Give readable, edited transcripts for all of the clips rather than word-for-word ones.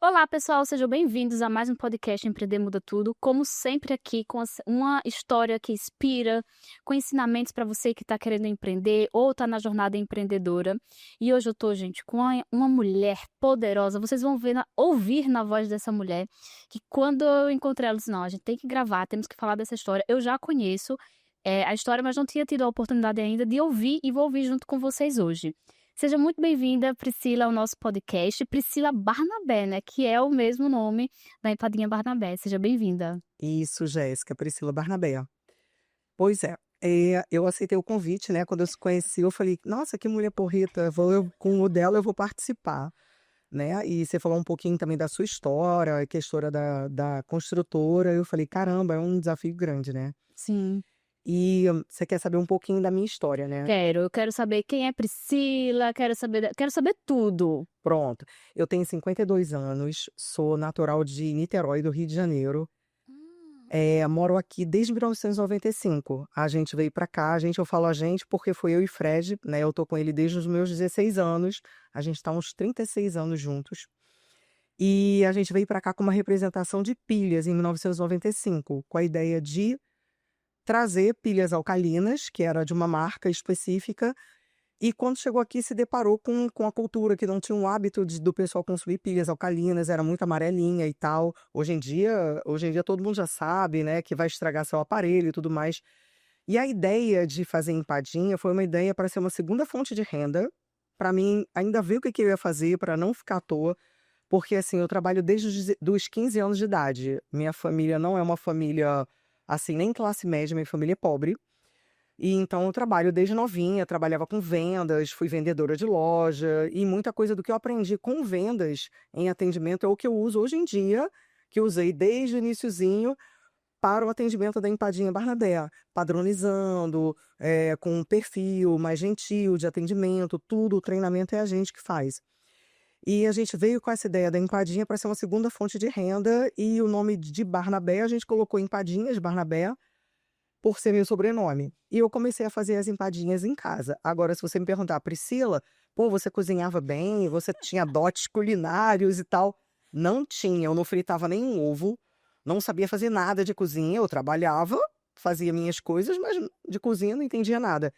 Olá, pessoal, sejam bem-vindos a mais um podcast Empreender Muda Tudo. Como sempre, aqui com uma história que inspira, com ensinamentos para você que está querendo empreender ou está na jornada empreendedora. E hoje eu tô, gente, com uma mulher poderosa. Vocês vão ouvir na voz dessa mulher que quando eu encontrei ela, eu disse, não, a gente tem que gravar, temos que falar dessa história. Eu já conheço a história, mas não tinha tido a oportunidade ainda de ouvir e vou ouvir junto com vocês hoje. Seja muito bem-vinda, Priscila, ao nosso podcast. Priscila Barnabé, né? Que é o mesmo nome da Empadinha Barnabé. Seja bem-vinda. Isso, Jéssica, Priscila Barnabé. Pois é, eu aceitei o convite, né, quando eu se conheci, eu falei: "Nossa, que mulher porreta, com o dela eu vou participar", né, e você falou um pouquinho também da sua história, que é a história da construtora, eu falei: "Caramba, é um desafio grande, né". Sim, E você quer saber um pouquinho da minha história, né. quero. Eu quero saber quem é Priscila, quero saber tudo. Pronto, eu tenho 52 anos, sou natural de Niterói, do Rio de Janeiro. Moro aqui desde 1995. A gente veio pra cá, eu falo "a gente" porque foi eu e Fred, né, eu tô com ele desde os meus 16 anos, a gente tá uns 36 anos juntos. E a gente veio pra cá com uma representação de pilhas em 1995, com a ideia de trazer pilhas alcalinas, que era de uma marca específica, e quando chegou aqui se deparou com a cultura que não tinha um hábito do pessoal consumir pilhas alcalinas, era muito amarelinha e tal. Hoje em dia todo mundo já sabe, né, que vai estragar seu aparelho e tudo mais. E a ideia de fazer empadinha foi uma ideia para ser uma segunda fonte de renda, para mim ainda ver o que que eu ia fazer para não ficar à toa, porque assim, eu trabalho desde dos 15 anos de idade. Minha família não é uma família, assim, nem classe média, minha família é pobre. E então eu trabalho desde novinha, trabalhava com vendas, fui vendedora de loja e muita coisa do que eu aprendi com vendas em atendimento é o que eu uso hoje em dia, que eu usei desde o iniciozinho para o atendimento da Empadinha Barnabé, padronizando, com um perfil mais gentil de atendimento, tudo, o treinamento é a gente que faz. E a gente veio com essa ideia da Empadinha para ser uma segunda fonte de renda e o nome de Barnabé a gente colocou Empadinhas Barnabé por ser meu sobrenome. E eu comecei a fazer as empadinhas em casa. Agora, se você me perguntar: "Priscila, pô, você cozinhava bem? Você tinha dotes culinários e tal?" Não tinha, eu não fritava nenhum ovo, não sabia fazer nada de cozinha, eu trabalhava, fazia minhas coisas, mas de cozinha não entendia nada.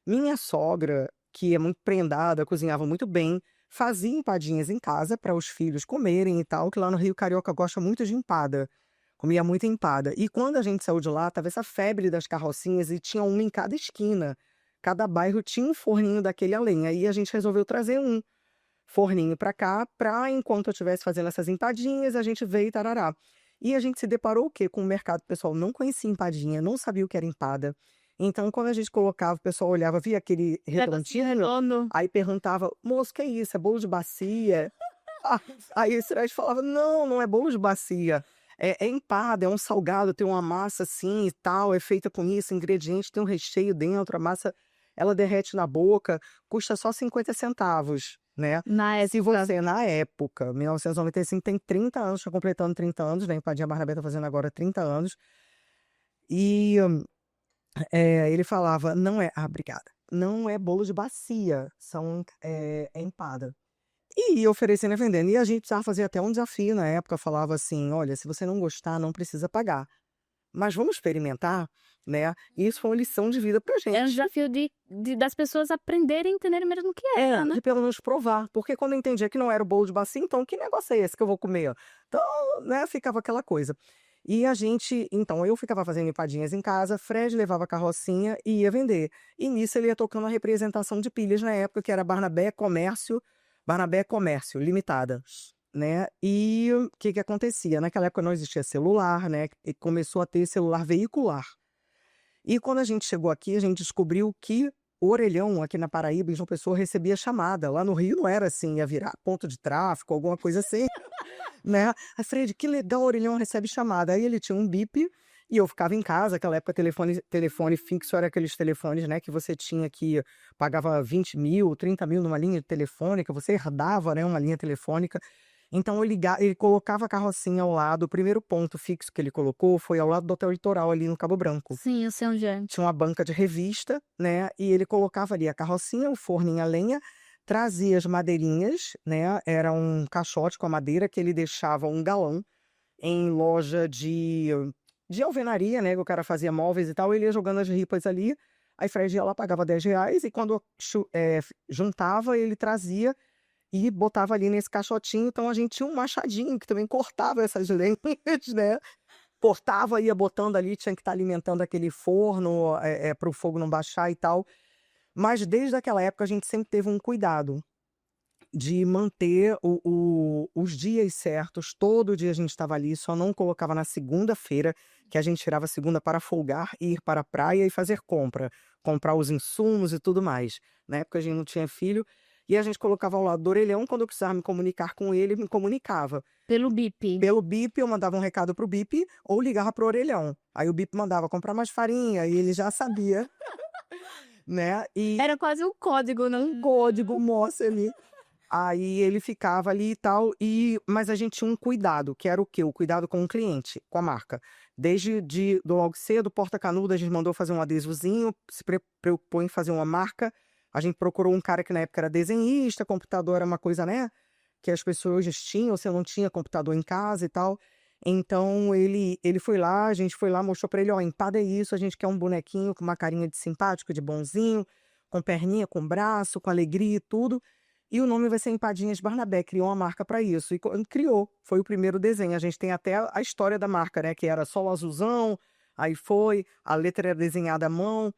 Minha sogra, que é muito prendada, cozinhava muito bem, fazia empadinhas em casa para os filhos comerem e tal, que lá no Rio carioca gosta muito de empada. Comia muita empada. E quando a gente saiu de lá, tava essa febre das carrocinhas e tinha uma em cada esquina. Cada bairro tinha um forninho daquele a lenha. Aí a gente resolveu trazer um forninho para cá, para enquanto eu estivesse fazendo essas empadinhas, a gente veio e tarará. E a gente se deparou o quê? Com o mercado, o pessoal não conhecia empadinha, não sabia o que era empada. Então, quando a gente colocava, o pessoal olhava, via aquele Negocinho redondinho, redondo. aí perguntava: "Moço, que é isso? É bolo de bacia?" Ah, aí o Siraj falava: "Não, não é bolo de bacia, é empada, é um salgado, tem uma massa assim e tal, é feita com isso, ingrediente, tem um recheio dentro, a massa ela derrete na boca, custa só 50 centavos", né. Na Se época. você na época, 1995 tem 30 anos, tá completando 30 anos, né, Empadinha Barnabé tá fazendo agora 30 anos, e, ele falava: "Não é", obrigada. "Não é bolo de bacia, é empada". E ia oferecendo e vendendo. E a gente precisava fazer até um desafio na época, falava assim: "Olha, se você não gostar, não precisa pagar, mas vamos experimentar", né. E isso foi uma lição de vida pra É um gente. desafio das pessoas aprenderem e entenderem mesmo o que era, né? De pelo menos provar, porque quando eu entendia que não era o bolo de bacia, então que negócio é esse que eu vou comer? Então, né, ficava aquela coisa. E a gente então eu ficava fazendo empadinhas em casa, Fred levava a carrocinha e ia vender. E nisso ele ia tocando a representação de pilhas na época, que era Barnabé Comércio Limitada, né. E o que que acontecia? Naquela época não existia celular, né, e começou a ter celular veicular. E quando a gente chegou aqui, a gente descobriu que o orelhão aqui na Paraíba, em João Pessoa, recebia chamada. Lá no Rio não era assim, ia virar ponto de tráfico, alguma coisa assim, né. Aí Fred: "Que legal, o orelhão recebe chamada". Aí ele tinha um bip, e eu ficava em casa, aquela época telefone fixo era aqueles telefones, né, que você tinha que pagava 20.000, 30.000 numa linha telefônica, você herdava, né, uma linha telefônica. Então ele colocava a carrocinha ao lado, o primeiro ponto fixo que ele colocou foi ao lado do hotel Litoral, ali no Cabo Branco. Sim, eu sei onde é. Tinha uma banca de revista, né, e ele colocava ali a carrocinha, o forninho a lenha, trazia as madeirinhas, né? Era um caixote com a madeira que ele deixava um galão em loja de alvenaria, né? Que o cara fazia móveis e tal, ele ia jogando as ripas ali. Aí Fred ia lá, pagava R$ 10, e quando juntava, ele trazia e botava ali nesse caixotinho. Então a gente tinha um machadinho que também cortava essas lenhas, né? Cortava, ia botando ali, tinha que estar alimentando aquele forno para o fogo não baixar e tal. Mas desde aquela época a gente sempre teve um cuidado de manter os dias certos. Todo dia a gente estava ali, só não colocava na segunda-feira, que a gente tirava a segunda para folgar e ir para a praia e fazer comprar os insumos e tudo mais. Na época a gente não tinha filho, e a gente colocava ao lado do orelhão. Quando eu precisava me comunicar com ele, me comunicava. Pelo bip. Pelo bip, eu mandava um recado pro bip ou ligava pro orelhão. Aí o bip mandava comprar mais farinha e ele já sabia, né? E Era quase um código, não? um código, moça ali. Aí ele ficava ali e tal, mas a gente tinha um cuidado, que era o quê? O cuidado com o cliente, com a marca. Desde do logo cedo, Porta Canudo, a gente mandou fazer um adesivozinho, se preocupou em fazer uma marca. A gente procurou um cara que na época era desenhista, computador era uma coisa, né? Que as pessoas tinham, você não tinha computador em casa e tal. Então ele foi lá, a gente foi lá, mostrou pra ele, ó, empada é isso, a gente quer um bonequinho com uma carinha de simpático, de bonzinho, com perninha, com braço, com alegria e tudo. E o nome vai ser Empadinhas Barnabé, criou uma marca para isso. E criou, foi o primeiro desenho. A gente tem até a história da marca, né? Que era só o azulzão, aí a letra era desenhada à mão.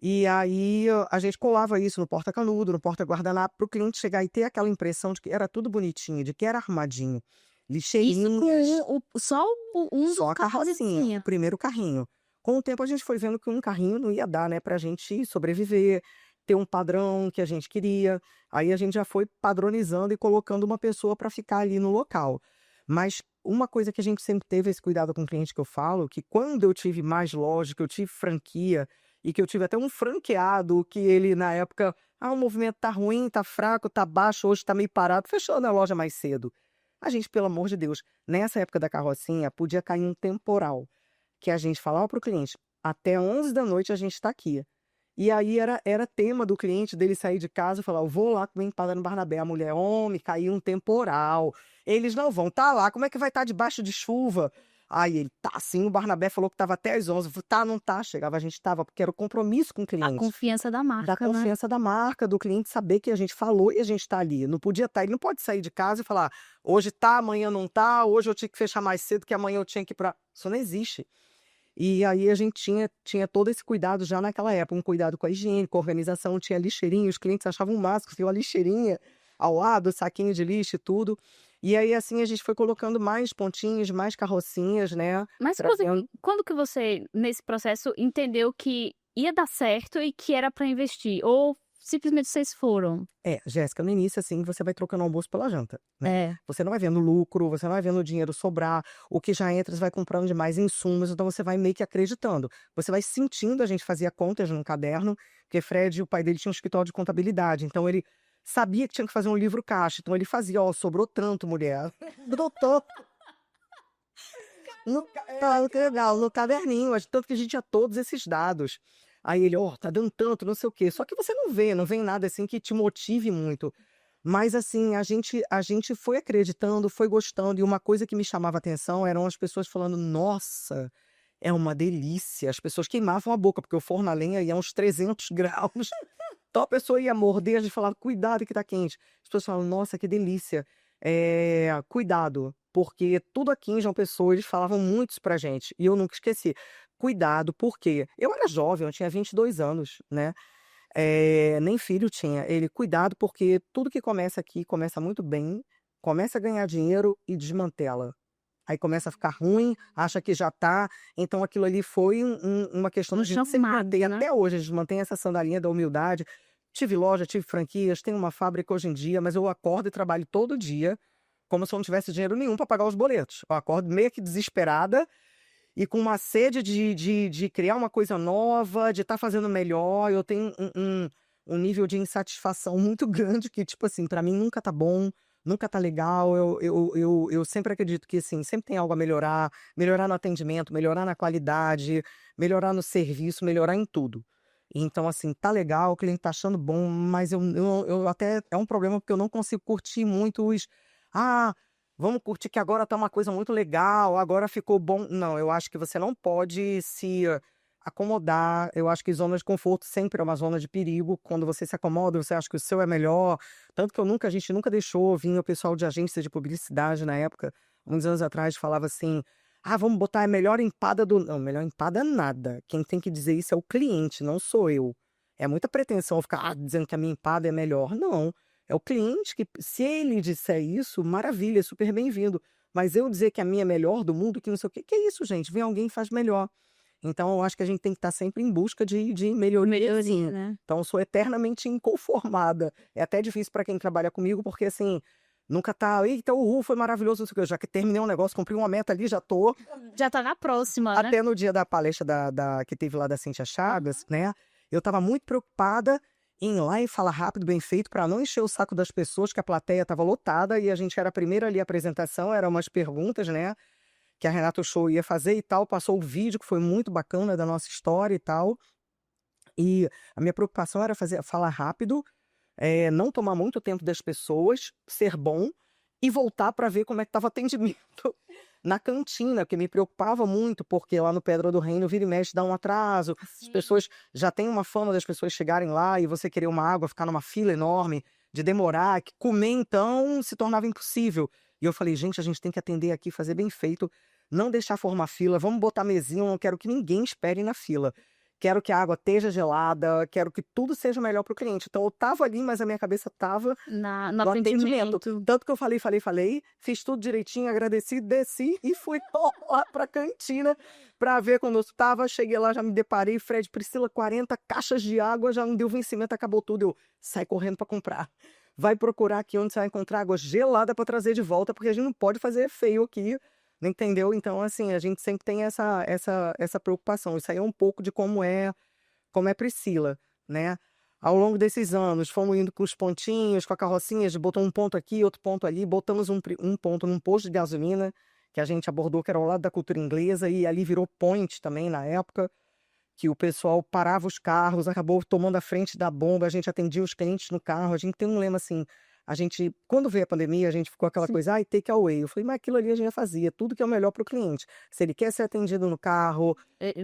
E aí a gente colava isso no porta-canudo, no porta-guardanapo, para o cliente chegar e ter aquela impressão de que era tudo bonitinho, de que era arrumadinho. Isso Lixeirinhas, com só um só dos a carrocinha, carrocinha. o primeiro carrinho. Com o tempo a gente foi vendo que um carrinho não ia dar, né, pra gente sobreviver, ter um padrão que a gente queria. Aí a gente já foi padronizando e colocando uma pessoa para ficar ali no local. Mas uma coisa que a gente sempre teve esse cuidado com o cliente, que eu falo, que quando eu tive mais loja, que eu tive franquia e que eu tive até um franqueado que ele na época, o movimento tá ruim, tá fraco, tá baixo, hoje tá meio parado, fechando a loja mais cedo. A gente, pelo amor de Deus, nessa época da carrocinha, podia cair um temporal, que a gente falava para o cliente, até 11 da noite a gente está aqui. E aí era tema do cliente dele sair de casa e falar, eu vou lá comer empada no Barnabé. A mulher, homem, caiu um temporal. Eles não vão, tá lá, como é que vai estar debaixo de chuva? Aí ele, tá sim, o Barnabé falou que tava até às 11. Eu falei, tá, não tá, chegava, a gente tava, porque era o compromisso com o A cliente. confiança da marca, Da confiança da marca, do cliente saber que a gente falou e a gente tá ali. Não podia estar, ele não pode sair de casa e falar, hoje tá, amanhã não tá, hoje eu tinha que fechar mais cedo, que amanhã eu tinha que ir pra... Isso não existe. E aí a gente tinha todo esse cuidado já naquela época, um cuidado com a higiene, com a organização, tinha lixeirinha, os clientes achavam um máximo, tinha uma lixeirinha ao lado, saquinho de lixo e tudo. E aí assim a gente foi colocando mais pontinhos, mais carrocinhas, né? Mas quando que você, nesse processo, entendeu que ia dar certo e que era para investir? Ou simplesmente vocês foram? Jéssica, no início, assim, você vai trocando o almoço pela janta, né? É. Você não vai vendo lucro, você não vai vendo o dinheiro sobrar, o que já entra, você vai comprando de mais insumos, então você vai meio que acreditando. Você vai sentindo, a gente fazia contas num caderno, porque Fred, o pai dele, tinha um escritório de contabilidade, então ele sabia que tinha que fazer um livro caixa, então ele fazia, ó, sobrou tanto, mulher. Sobrou tanto. No caderninho, tanto que a gente tinha todos esses dados. Aí ele, ó, tá dando tanto, não sei o quê. Só que você não vem nada assim que te motive muito. Mas assim, a gente foi acreditando, foi gostando, e uma coisa que me chamava atenção eram as pessoas falando, nossa, é uma delícia. As pessoas queimavam a boca, porque o forno a lenha ia a uns 300 graus. Então a pessoa ia morder, a gente falava, cuidado que tá quente. As pessoas falavam, nossa, que delícia. Cuidado, porque tudo aqui em João Pessoa, eles falavam muito isso pra gente, e eu nunca esqueci. Cuidado, porque eu era jovem, eu tinha 22 anos, né? Nem filho tinha. Ele, cuidado, porque tudo que começa aqui começa muito bem, começa a ganhar dinheiro e desmantela. Aí começa a ficar ruim, acha que já tá. Então aquilo ali foi uma questão de a gente sempre Chamado, manter. né? Até hoje a gente mantém essa sandalinha da humildade. Tive loja, tive franquias, tenho uma fábrica hoje em dia, mas eu acordo e trabalho todo dia como se eu não tivesse dinheiro nenhum para pagar os boletos. Eu acordo meio que desesperada e com uma sede de criar uma coisa nova, de estar fazendo melhor. Eu tenho um nível de insatisfação muito grande que, tipo assim, para mim nunca tá bom, nunca tá legal. Eu sempre acredito que, assim, sempre tem algo a melhorar no atendimento, melhorar na qualidade, melhorar no serviço, melhorar em tudo. Então, assim, tá legal, o cliente tá achando bom, mas eu até é um problema porque eu não consigo curtir muito "Ah, vamos curtir que agora tá uma coisa muito legal, agora ficou bom". Não, eu acho que você não pode se acomodar. Eu acho que zona de conforto sempre é uma zona de perigo. Quando você se acomoda, você acha que o seu é melhor. Tanto que a gente nunca deixou vir o pessoal de agência de publicidade na época, uns anos atrás, falava assim: "Ah, vamos botar a melhor empada do". Não, melhor empada nada. Quem tem que dizer isso é o cliente, não sou eu. É muita pretensão ficar dizendo que a minha empada é melhor. Não. É o cliente que, se ele disser isso, maravilha, super bem-vindo. Mas eu dizer que a minha é melhor do mundo, que não sei o quê, que é isso, gente? Vem alguém e faz melhor. Então, eu acho que a gente tem que estar sempre em busca de melhoria, Melhoria, sim. né? Então, eu sou eternamente inconformada. É até difícil para quem trabalha comigo, porque assim, nunca tá, eita, o foi maravilhoso, não sei o quê. Eu já que terminei um negócio, cumpri uma meta ali, já tô. Já tá na próxima, né? Até no dia da palestra que teve lá da Cíntia Chagas, né? Eu estava muito preocupada em ir lá e falar rápido, bem feito, para não encher o saco das pessoas, que a plateia estava lotada e a gente era a primeira ali a apresentação, eram umas perguntas, né? Que a Renato Show ia fazer e tal. Passou o vídeo, que foi muito bacana, da nossa história e tal. E a minha preocupação era falar rápido, não tomar muito tempo das pessoas, ser bom e voltar para ver como é que estava o atendimento na cantina, que me preocupava muito, porque lá no Pedra do Reino, vira e mexe, dá um atraso. As Sim. pessoas já têm uma fama das pessoas chegarem lá e você querer uma água, ficar numa fila enorme, de demorar, que comer então se tornava impossível. E eu falei, gente, a gente tem que atender aqui, fazer bem feito, não deixar formar fila, vamos botar mesinha, eu não quero que ninguém espere na fila. Quero que a água esteja gelada, quero que tudo seja melhor para o cliente. Então eu estava ali, mas a minha cabeça estava No no atendimento. atendimento. Tanto que eu falei, fiz tudo direitinho, agradeci, desci e fui lá pra cantina pra ver quando eu estava. Cheguei lá, já me deparei, Fred, Priscila, 40 caixas de água, já não deu vencimento, acabou tudo. Eu sai correndo pra comprar. Vai procurar aqui onde você vai encontrar água gelada pra trazer de volta, porque a gente não pode fazer feio aqui, entendeu? Então, assim, a gente sempre tem essa preocupação. Isso aí é um pouco de como é Priscila, né? Ao longo desses anos, fomos indo com os pontinhos, com a carrocinha, a gente botou um ponto aqui, outro ponto ali, botamos um ponto num posto de gasolina, que a gente abordou, que era ao lado da cultura inglesa, e ali virou point também na época, que o pessoal parava os carros, acabou tomando a frente da bomba, a gente atendia os clientes no carro, a gente tem um lema assim, quando veio a pandemia, a gente ficou aquela Sim. coisa, ai, take away. Eu falei, mas aquilo ali a gente já fazia, tudo que é o melhor para o cliente. Se ele quer ser atendido no carro,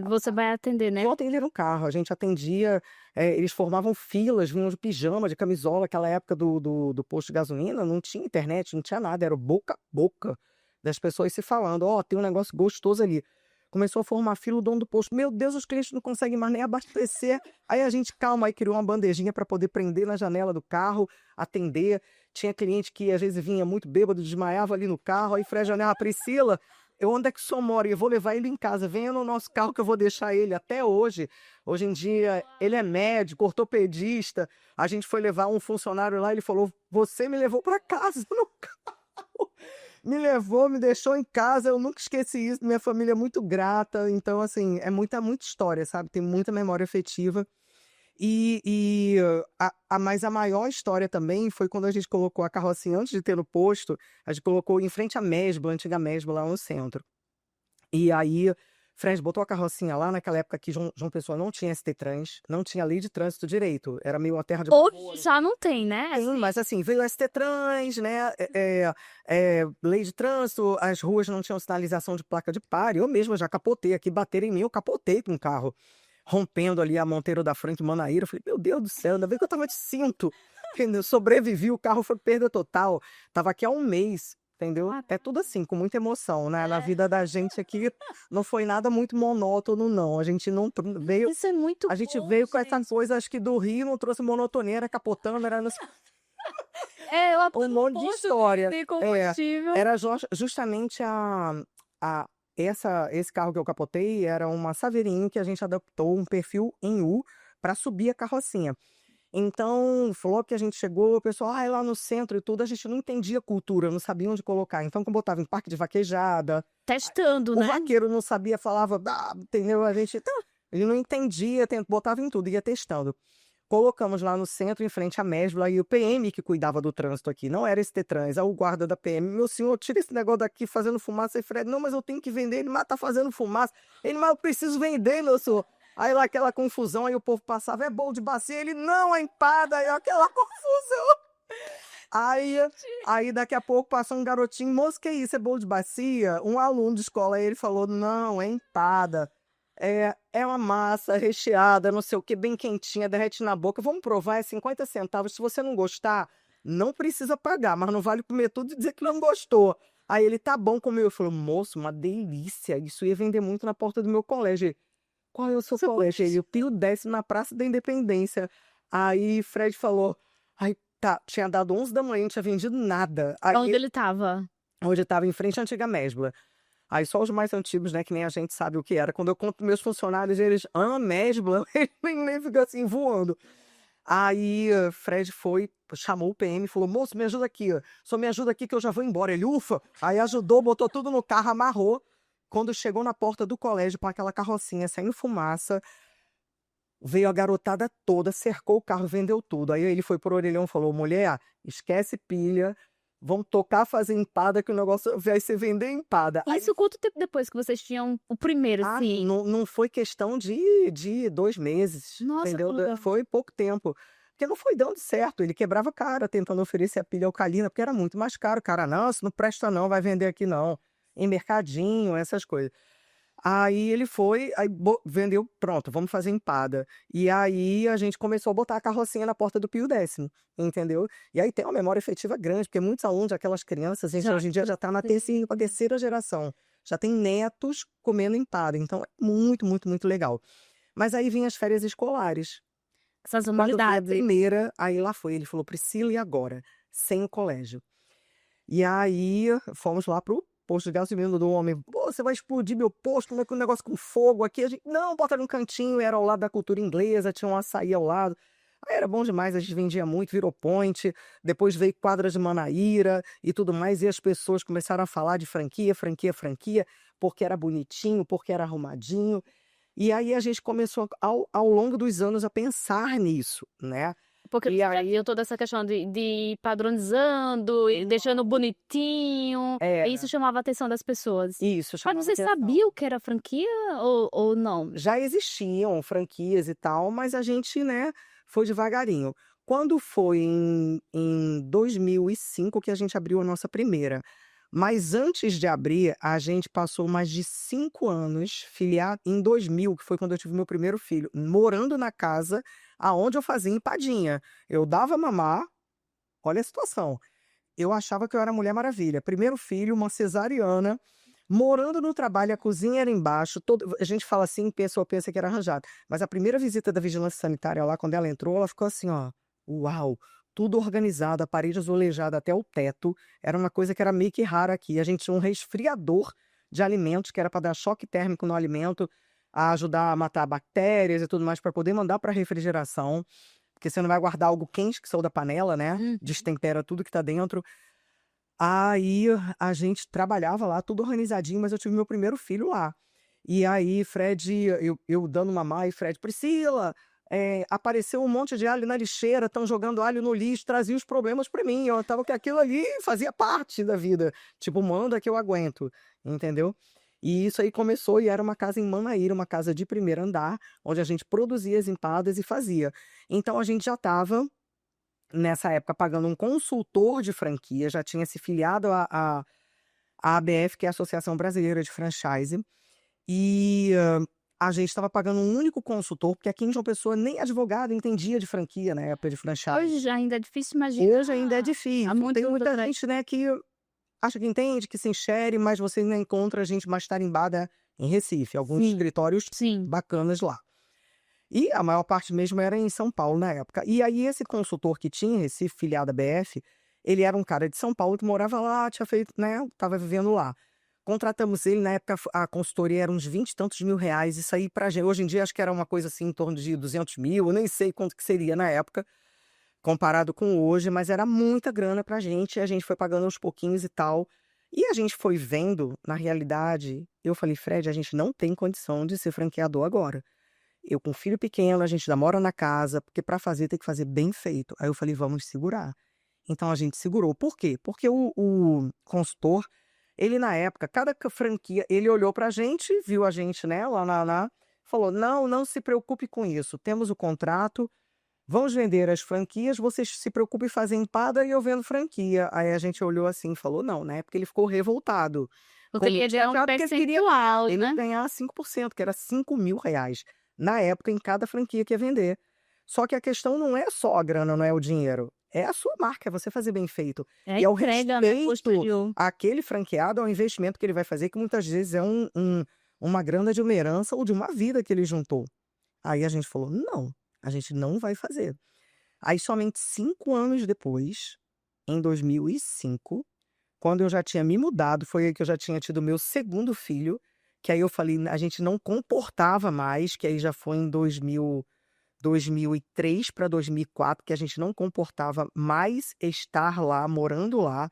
Você vai atender, né? eu atendia no carro, a gente atendia, eles formavam filas, vinham de pijama, de camisola. Aquela época do posto de gasolina, não tinha internet, não tinha nada, era o boca a boca das pessoas se falando, ó, tem um negócio gostoso ali. Começou a formar fila, o dono do posto, meu Deus, os clientes não conseguem mais nem abastecer. Aí a gente, calma, aí criou uma bandejinha para poder prender na janela do carro, atender. Tinha cliente que às vezes vinha muito bêbado, desmaiava ali no carro, aí Fred janela, Priscila, onde é que o senhor mora? Eu vou levar ele em casa, venha no nosso carro que eu vou deixar ele. Até hoje, hoje em dia, ele é médico, ortopedista. A gente foi levar um funcionário lá, ele falou, você me levou para casa no carro. Me levou, me deixou em casa, eu nunca esqueci isso, minha família é muito grata. Então, assim, é muita história, sabe? Tem muita memória afetiva. Mas a maior história também foi quando a gente colocou a carrocinha, antes de ter no posto, a gente colocou em frente à Mesbla, a antiga Mesbla, lá no centro. E aí, Fred botou a carrocinha lá, naquela época que João Pessoa não tinha ST-Trans, não tinha lei de trânsito direito, era meio uma terra de... Hoje já não tem, né? Sim, mas assim, veio o ST-Trans, né? Lei de trânsito, as ruas não tinham sinalização de placa de pare. Eu mesma já capotei aqui, bateram em mim, eu capotei com o carro, rompendo ali a Monteiro da Franca e Manaíra. Eu falei, meu Deus do céu, ainda bem que eu tava de cinto. Entendeu? Sobrevivi, o carro foi perda total. Tava aqui há um mês, entendeu? É tudo assim, com muita emoção, né? Na vida da gente aqui, não foi nada muito monótono, não. A gente não veio... Isso é muito A gente bom, veio com essa gente. coisa, acho que do Rio, não trouxe monotonia, era capotando, era... Eu Um monte de história. de combustível. Era justamente esse carro que eu capotei era uma Saveirinho que a gente adaptou um perfil em U para subir a carrocinha. Então, falou que a gente chegou, o pessoal, lá no centro e tudo, a gente não entendia cultura, não sabia onde colocar. Então, que eu botava em parque de vaquejada, Testando, o né? vaqueiro não sabia, falava, entendeu? Ele não entendia, botava em tudo, ia testando. Colocamos lá no centro, em frente à Mesbla, e o PM que cuidava do trânsito aqui, não era ST-Trans, é o guarda da PM. Meu senhor, tira esse negócio daqui fazendo fumaça. E Fred, não, mas eu tenho que vender. Ele, mas tá fazendo fumaça. Ele, mas eu preciso vender, meu senhor. Aí lá aquela confusão, aí o povo passava, é bolo de bacia, ele, não, é empada, aí aquela confusão. Aí, aí daqui a pouco passou um garotinho, moço, que isso, é bolo de bacia? Um aluno de escola, aí ele falou, não, é empada. É uma massa recheada, não sei o que, bem quentinha, derrete na boca. Vamos provar, é 50 centavos. Se você não gostar, não precisa pagar, mas não vale comer tudo e dizer que não gostou. Aí ele, tá bom, comeu. Eu falei, moço, uma delícia. Isso ia vender muito na porta do meu colégio. Ele, qual é o seu colégio? Ele, o Pio Décimo, na Praça da Independência. Aí Fred falou, aí tá, tinha dado 11 da manhã, não tinha vendido nada. Aí, Onde ele tava? onde estava em frente à antiga Mesbla. Aí só os mais antigos, né, que nem a gente sabe o que era. Quando eu conto pros meus funcionários, eles, Mesbla, eles nem ficam assim voando. Aí Fred foi, chamou o PM e falou, moço, me ajuda aqui, só me ajuda aqui que eu já vou embora. Ele, ufa! Aí ajudou, botou tudo no carro, amarrou. Quando chegou na porta do colégio com aquela carrocinha saindo fumaça, veio a garotada toda, cercou o carro, vendeu tudo. Aí ele foi pro orelhão e falou, mulher, esquece pilha, vamos tocar, fazer empada que o negócio vai ser vender empada. Aí, Isso quanto tempo depois que vocês tinham o primeiro, assim? não foi questão de 2 meses, Nossa, entendeu? que legal. Foi pouco tempo. Porque não foi dando certo. Ele quebrava a cara tentando oferecer a pilha alcalina, porque era muito mais caro. Cara, não, isso não presta não, vai vender aqui não. Em mercadinho, essas coisas. Aí ele foi, aí vendeu, pronto, vamos fazer empada. E aí a gente começou a botar a carrocinha na porta do Pio Décimo, entendeu? E aí tem uma memória efetiva grande, porque muitos alunos, aquelas crianças, gente, hoje em dia já está na terceira geração. Já tem netos comendo empada. Então é muito, muito, muito legal. Mas aí vinham as férias escolares. Essas Quando veio a humanidades. primeira, aí lá foi. Ele falou, Priscila, e agora? Sem o colégio. E aí fomos lá pro posto de gasolina do homem. Pô, você vai explodir meu posto, como é que um negócio com fogo aqui? A gente, não, bota num cantinho, era ao lado da cultura inglesa, tinha um açaí ao lado. Aí era bom demais, a gente vendia muito, virou point. Depois veio quadra de Manaíra e tudo mais, e as pessoas começaram a falar de franquia, franquia, franquia, porque era bonitinho, porque era arrumadinho. E aí a gente começou, ao longo dos anos, a pensar nisso, né? Porque E já aí, viu toda essa questão de ir padronizando, e deixando bonitinho. E isso era chamava a atenção das pessoas. isso, Mas chamava você atenção. sabia o que era franquia ou não? Já existiam franquias e tal, mas a gente, né, foi devagarinho. Quando foi em 2005 que a gente abriu a nossa primeira. Mas antes de abrir, a gente passou mais de 5 anos filiado em 2000, que foi quando eu tive meu primeiro filho, morando na casa aonde eu fazia empadinha. Eu dava mamar, olha a situação. Eu achava que eu era Mulher Maravilha. Primeiro filho, uma cesariana, morando no trabalho, a cozinha era embaixo. A gente fala assim, pessoa pensa que era arranjado. Mas a primeira visita da vigilância sanitária lá, quando ela entrou, ela ficou assim, ó. Uau! Tudo organizado, a parede azulejada até o teto. Era uma coisa que era meio que rara aqui. A gente tinha um resfriador de alimentos, que era para dar choque térmico no alimento, a ajudar a matar bactérias e tudo mais, para poder mandar para refrigeração. Porque você não vai guardar algo quente que saiu da panela, né? Uhum. Destempera tudo que tá dentro. Aí a gente trabalhava lá, tudo organizadinho, mas eu tive meu primeiro filho lá. E aí, Fred, eu dando mamar, e Fred, Priscila, apareceu um monte de alho na lixeira, estão jogando alho no lixo, trazia os problemas para mim. Eu tava que aquilo ali fazia parte da vida. Tipo, manda que eu aguento, entendeu? E isso aí começou e era uma casa em Manaíra, uma casa de primeiro andar, onde a gente produzia as empadas e fazia. Então a gente já estava nessa época pagando um consultor de franquia, já tinha se filiado à ABF, que é a Associação Brasileira de Franchise, e a gente estava pagando um único consultor, porque aqui em João Pessoa nem advogado entendia de franquia na época de franchise. Hoje já ainda é difícil imaginar. Hoje ainda é difícil. Há muito Tem tempo muita atrás. gente, né, que acha que entende, que se enxere, mas você ainda encontra gente mais tarimbada em Recife, alguns Sim. escritórios Sim. bacanas lá. E a maior parte mesmo era em São Paulo na época. E aí esse consultor que tinha em Recife, filiado à BF, ele era um cara de São Paulo que morava lá, tinha feito, né, tava vivendo lá. Contratamos ele, na época a consultoria era uns 20 e tantos mil reais, isso aí pra gente, hoje em dia acho que era uma coisa assim em torno de 200 mil, eu nem sei quanto que seria na época, comparado com hoje, mas era muita grana pra gente, e a gente foi pagando aos pouquinhos e tal. E a gente foi vendo, na realidade, eu falei, Fred, a gente não tem condição de ser franqueador agora. Eu com filho pequeno, a gente ainda mora na casa, porque para fazer tem que fazer bem feito. Aí eu falei, vamos segurar. Então a gente segurou. Por quê? Porque o consultor, ele na época, cada franquia, ele olhou pra gente, viu a gente, né, lá Falou: "Não, não se preocupe com isso, temos o contrato, vamos vender as franquias, você se preocupe em fazer empada e eu vendo franquia". Aí a gente olhou assim e falou: "Não", né, porque ele ficou revoltado. Porque ele queria um Chateado porque ele queria percentual, ele né? ganhar 5%, que era R$ 5.000, na época, em cada franquia que ia vender. Só que a questão não é só a grana, não é o dinheiro, é a sua marca, é você fazer bem feito. É a E é o entrega, né, respeito posterior. àquele franqueado, ao investimento que ele vai fazer, que muitas vezes é uma grana de uma herança ou de uma vida que ele juntou. Aí a gente falou: "Não, a gente não vai fazer". Aí somente 5 anos depois, em 2005, quando eu já tinha me mudado, foi aí que eu já tinha tido meu segundo filho, que aí eu falei: "A gente não comportava mais", que aí já foi em 2003 para 2004, que a gente não comportava mais estar lá, morando lá.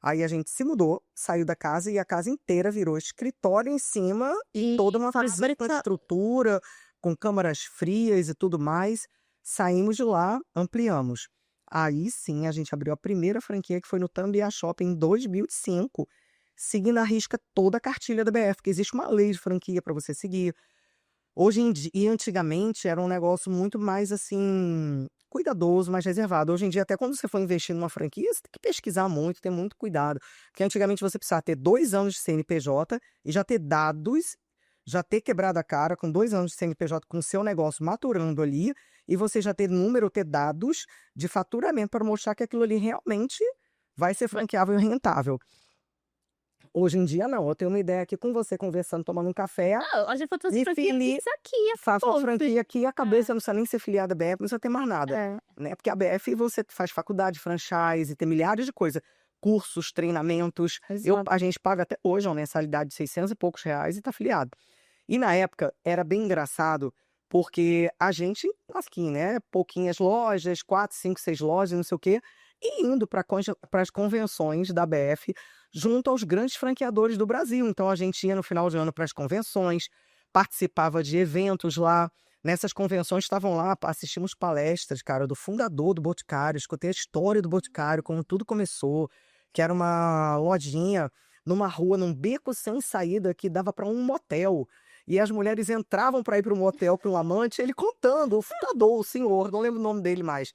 Aí a gente se mudou, saiu da casa e a casa inteira virou escritório em cima e E toda uma fábrica. estrutura, com câmaras frias e tudo mais. Saímos de lá, ampliamos. Aí sim a gente abriu a primeira franquia, que foi no Tambiá Shopping em 2005, seguindo à risca toda a cartilha da BF, que existe uma lei de franquia para você seguir. Hoje em dia e antigamente era um negócio muito mais, assim, cuidadoso, mais reservado. Hoje em dia, até quando você for investir numa franquia, você tem que pesquisar muito, ter muito cuidado. Porque antigamente você precisava ter 2 anos de CNPJ e já ter dados, já ter quebrado a cara com 2 anos de CNPJ com o seu negócio maturando ali, e você já ter número, ter dados de faturamento para mostrar que aquilo ali realmente vai ser franqueável e rentável. Hoje em dia não, eu tenho uma ideia aqui com você, conversando, tomando um café, Não, a gente foi fazer me franquia fili Pix aqui, é faço uma top. franquia aqui e acabei, você não precisa nem ser filiado à BF, não precisa ter mais nada, É, né, porque a BF você faz faculdade, franchise, tem milhares de coisas, cursos, treinamentos, exato. a gente paga até hoje uma mensalidade de 600 e poucos reais e tá afiliado. E na época era bem engraçado, porque a gente, assim, né, pouquinhas lojas, 4, 5, 6 lojas, não sei o quê, e indo para as convenções da BF, junto aos grandes franqueadores do Brasil. Então a gente ia no final de ano para as convenções, participava de eventos lá. Nessas convenções estavam lá, assistimos palestras, cara, do fundador do Boticário, escutei a história do Boticário, como tudo começou, que era uma lojinha numa rua, num beco sem saída que dava para um motel. E as mulheres entravam para ir para o motel com o amante, ele contando, o fundador, o senhor, não lembro o nome dele mais,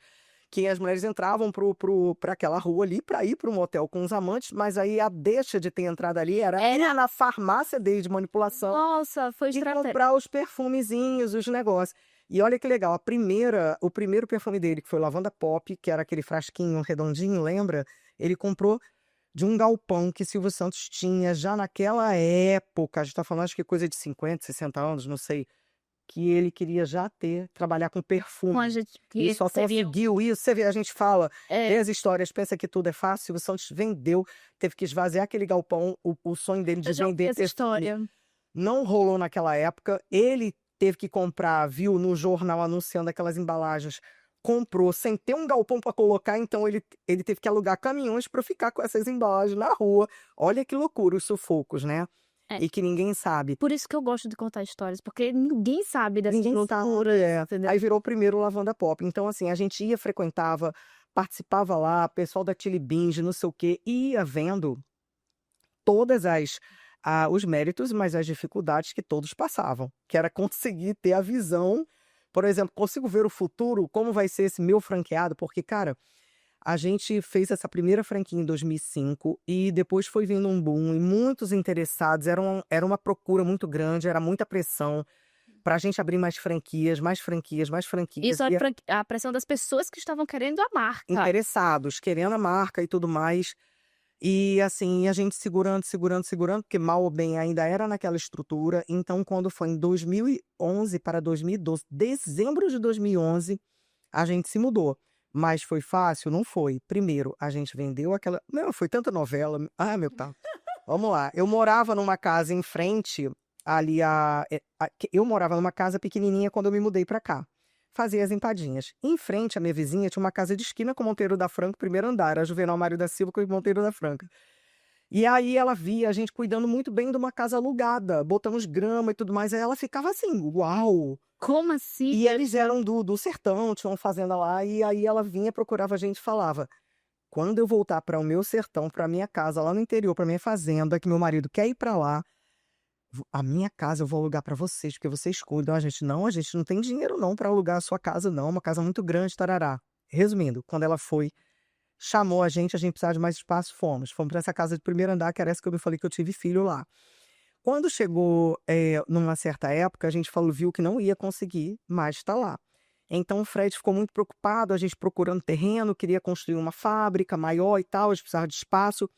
que as mulheres entravam para aquela rua ali para ir para o motel com os amantes, mas aí a deixa de ter entrado ali era ir na farmácia dele de manipulação Nossa, foi e estratégia. comprar os perfumezinhos, os negócios. E olha que legal, o primeiro perfume dele, que foi o Lavanda Pop, que era aquele frasquinho redondinho, lembra? Ele comprou de um galpão que Silvio Santos tinha já naquela época, a gente tá falando acho que coisa de 50, 60 anos, não sei, que ele queria já trabalhar com Com a perfume. gente E que só seria conseguiu isso, você vê, a gente fala, é, tem as histórias, pensa que tudo é fácil, Silvio Santos vendeu, teve que esvaziar aquele galpão, o sonho dele eu de já ouvi vender essa perfume história. não rolou naquela época, ele teve que comprar, viu no jornal anunciando aquelas embalagens, comprou sem ter um galpão para colocar, então ele teve que alugar caminhões para ficar com essas embalagens na rua. Olha que loucura os sufocos, né, É, e que ninguém sabe. por isso que eu gosto de contar histórias, porque ninguém sabe dessas Ninguém sabe, loucuras, é. entendeu? Aí virou o primeiro Lavanda Pop. Então, assim, a gente ia, frequentava, participava lá, pessoal da Chili Beans, não sei o quê, ia vendo todas os méritos, mas as dificuldades que todos passavam, que era conseguir ter a visão, por exemplo, consigo ver o futuro, como vai ser esse meu franqueado, porque, cara, a gente fez essa primeira franquia em 2005 e depois foi vindo um boom e muitos interessados, era uma procura muito grande, era muita pressão para a gente abrir mais franquias, mais franquias, mais franquias, Isso é e a pressão das pessoas que estavam querendo a marca. interessados, querendo a marca e tudo mais. E assim, a gente segurando, segurando, segurando, porque mal ou bem ainda era naquela estrutura. Então, quando foi em 2011 para 2012, dezembro de 2011, a gente se mudou. Mas foi fácil? Não foi. Primeiro, a gente vendeu aquela. Não, foi tanta novela. Ah, meu tá. Vamos lá. Eu morava numa casa em frente, ali eu morava numa casa pequenininha quando eu me mudei para cá. Fazia as empadinhas. Em frente, a minha vizinha tinha uma casa de esquina com Monteiro da Franca, primeiro andar, era Juvenal Mário da Silva com Monteiro da Franca. E aí ela via a gente cuidando muito bem de uma casa alugada, botamos grama e tudo mais, aí ela ficava assim, uau! Como assim? E eles eram do sertão, tinham uma fazenda lá, e aí ela vinha, procurava a gente e falava: quando eu voltar para o meu sertão, para minha casa lá no interior, para minha fazenda, que meu marido quer ir para lá, A minha casa eu vou alugar para vocês, porque vocês cuidam. A gente não tem dinheiro não para alugar a sua casa não, uma casa muito grande, tarará. Resumindo, quando ela foi, chamou a gente precisava de mais espaço, fomos. Fomos para essa casa de primeiro andar, que era essa que eu me falei que eu tive filho lá. Quando chegou, numa certa época, a gente falou viu que não ia conseguir mais estar lá. Então o Fred ficou muito preocupado, a gente procurando terreno, queria construir uma fábrica maior e tal, a gente precisava de espaço.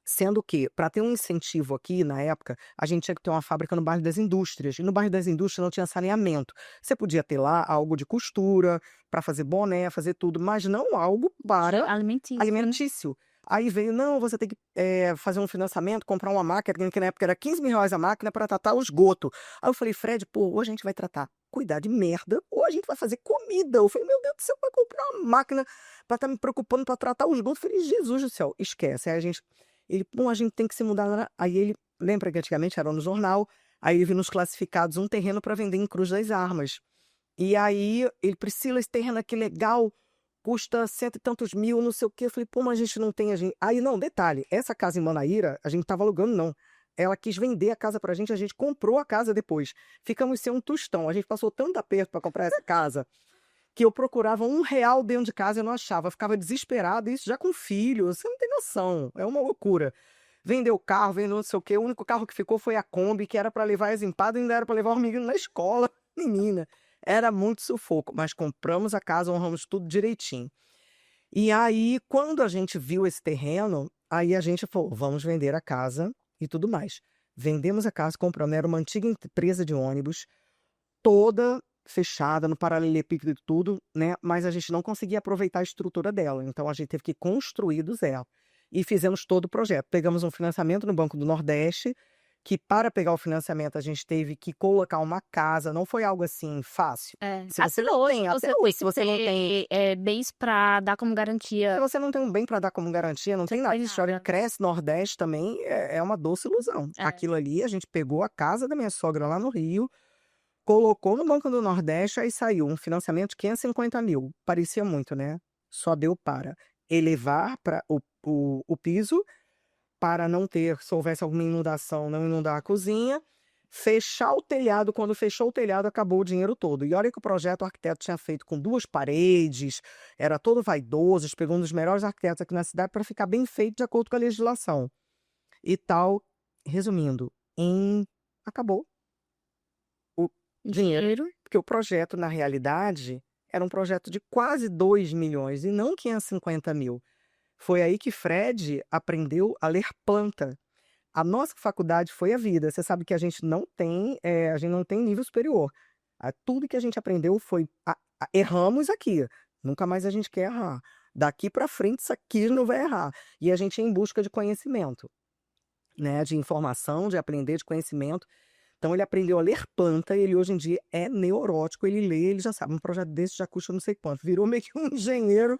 Sendo que, para ter um incentivo aqui, na época, a gente tinha que ter uma fábrica no bairro das Indústrias. E no bairro das Indústrias não tinha saneamento. Você podia ter lá algo de costura, para fazer boné, fazer tudo, mas não algo para Alimentício, né? alimentício. Aí veio, não, você tem que fazer um financiamento, comprar uma máquina, que na época era R$ 15.000 a máquina para tratar o esgoto. Aí eu falei, Fred, pô, ou a gente vai tratar, cuidar de merda, ou a gente vai fazer comida. Eu falei, meu Deus do céu, vai comprar uma máquina para estar me preocupando para tratar o esgoto. Eu falei, Jesus do céu, esquece. Aí a gente, ele, pô, a gente tem que se mudar. Aí ele, lembra que antigamente era no jornal, aí ele viu nos classificados um terreno para vender em Cruz das Armas. E aí ele, Priscila, esse terreno aqui legal, custa cento e tantos mil, não sei o quê. Eu falei, pô, mas a gente não tem. Aí, não, detalhe, essa casa em Manaíra, a gente não estava alugando, não. Ela quis vender a casa pra gente, a gente comprou a casa depois. Ficamos sem um tostão. A gente passou tanto aperto para comprar essa casa que eu procurava R$ 1 dentro de casa e eu não achava. Eu ficava desesperado, isso já com filho, você não tem noção. É uma loucura. Vendeu o carro, vendeu não sei o quê. O único carro que ficou foi a Kombi, que era para levar as empadas e ainda era para levar o menino na escola. Menina, era muito sufoco, mas compramos a casa, honramos tudo direitinho. E aí, quando a gente viu esse terreno, aí a gente falou, vamos vender a casa e tudo mais. Vendemos a casa, compramos, era uma antiga empresa de ônibus, toda fechada, no paralelepípedo e tudo, né? Mas a gente não conseguia aproveitar a estrutura dela, então a gente teve que construir do zero. E fizemos todo o projeto. Pegamos um financiamento no Banco do Nordeste, que para pegar o financiamento a gente teve que colocar uma casa, não foi algo assim fácil. Se você não tem, até hoje, se você não tem, bens para dar como se garantia. você não tem um bem para dar como garantia, não Você tem não nada. tem A história nada. cresce, Nordeste também é uma doce ilusão. É. Aquilo ali, a gente pegou a casa da minha sogra lá no Rio, colocou no Banco do Nordeste, aí saiu um financiamento de 550 mil. Parecia muito, né? Só deu para elevar para o piso, para não ter, se houvesse alguma inundação, não inundar a cozinha, fechar o telhado. Quando fechou o telhado, acabou o dinheiro todo. E olha que o projeto o arquiteto tinha feito com 2 paredes, era todo vaidoso, pegou um dos melhores arquitetos aqui na cidade para ficar bem feito de acordo com a legislação. E tal, resumindo, acabou o dinheiro, Dinheiro. porque o projeto, na realidade, era um projeto de quase 2 milhões e não 550 mil. Foi aí que Fred aprendeu a ler planta. A nossa faculdade foi a vida. Você sabe que a gente não tem nível superior. Tudo que a gente aprendeu foi erramos aqui. Nunca mais a gente quer errar. Daqui para frente, isso aqui não vai errar. E a gente é em busca de conhecimento, né? De informação, de aprender, de conhecimento. Então ele aprendeu a ler planta, ele hoje em dia é neurótico, ele lê, ele já sabe, um projeto desse já custa não sei quanto. Virou meio que um engenheiro,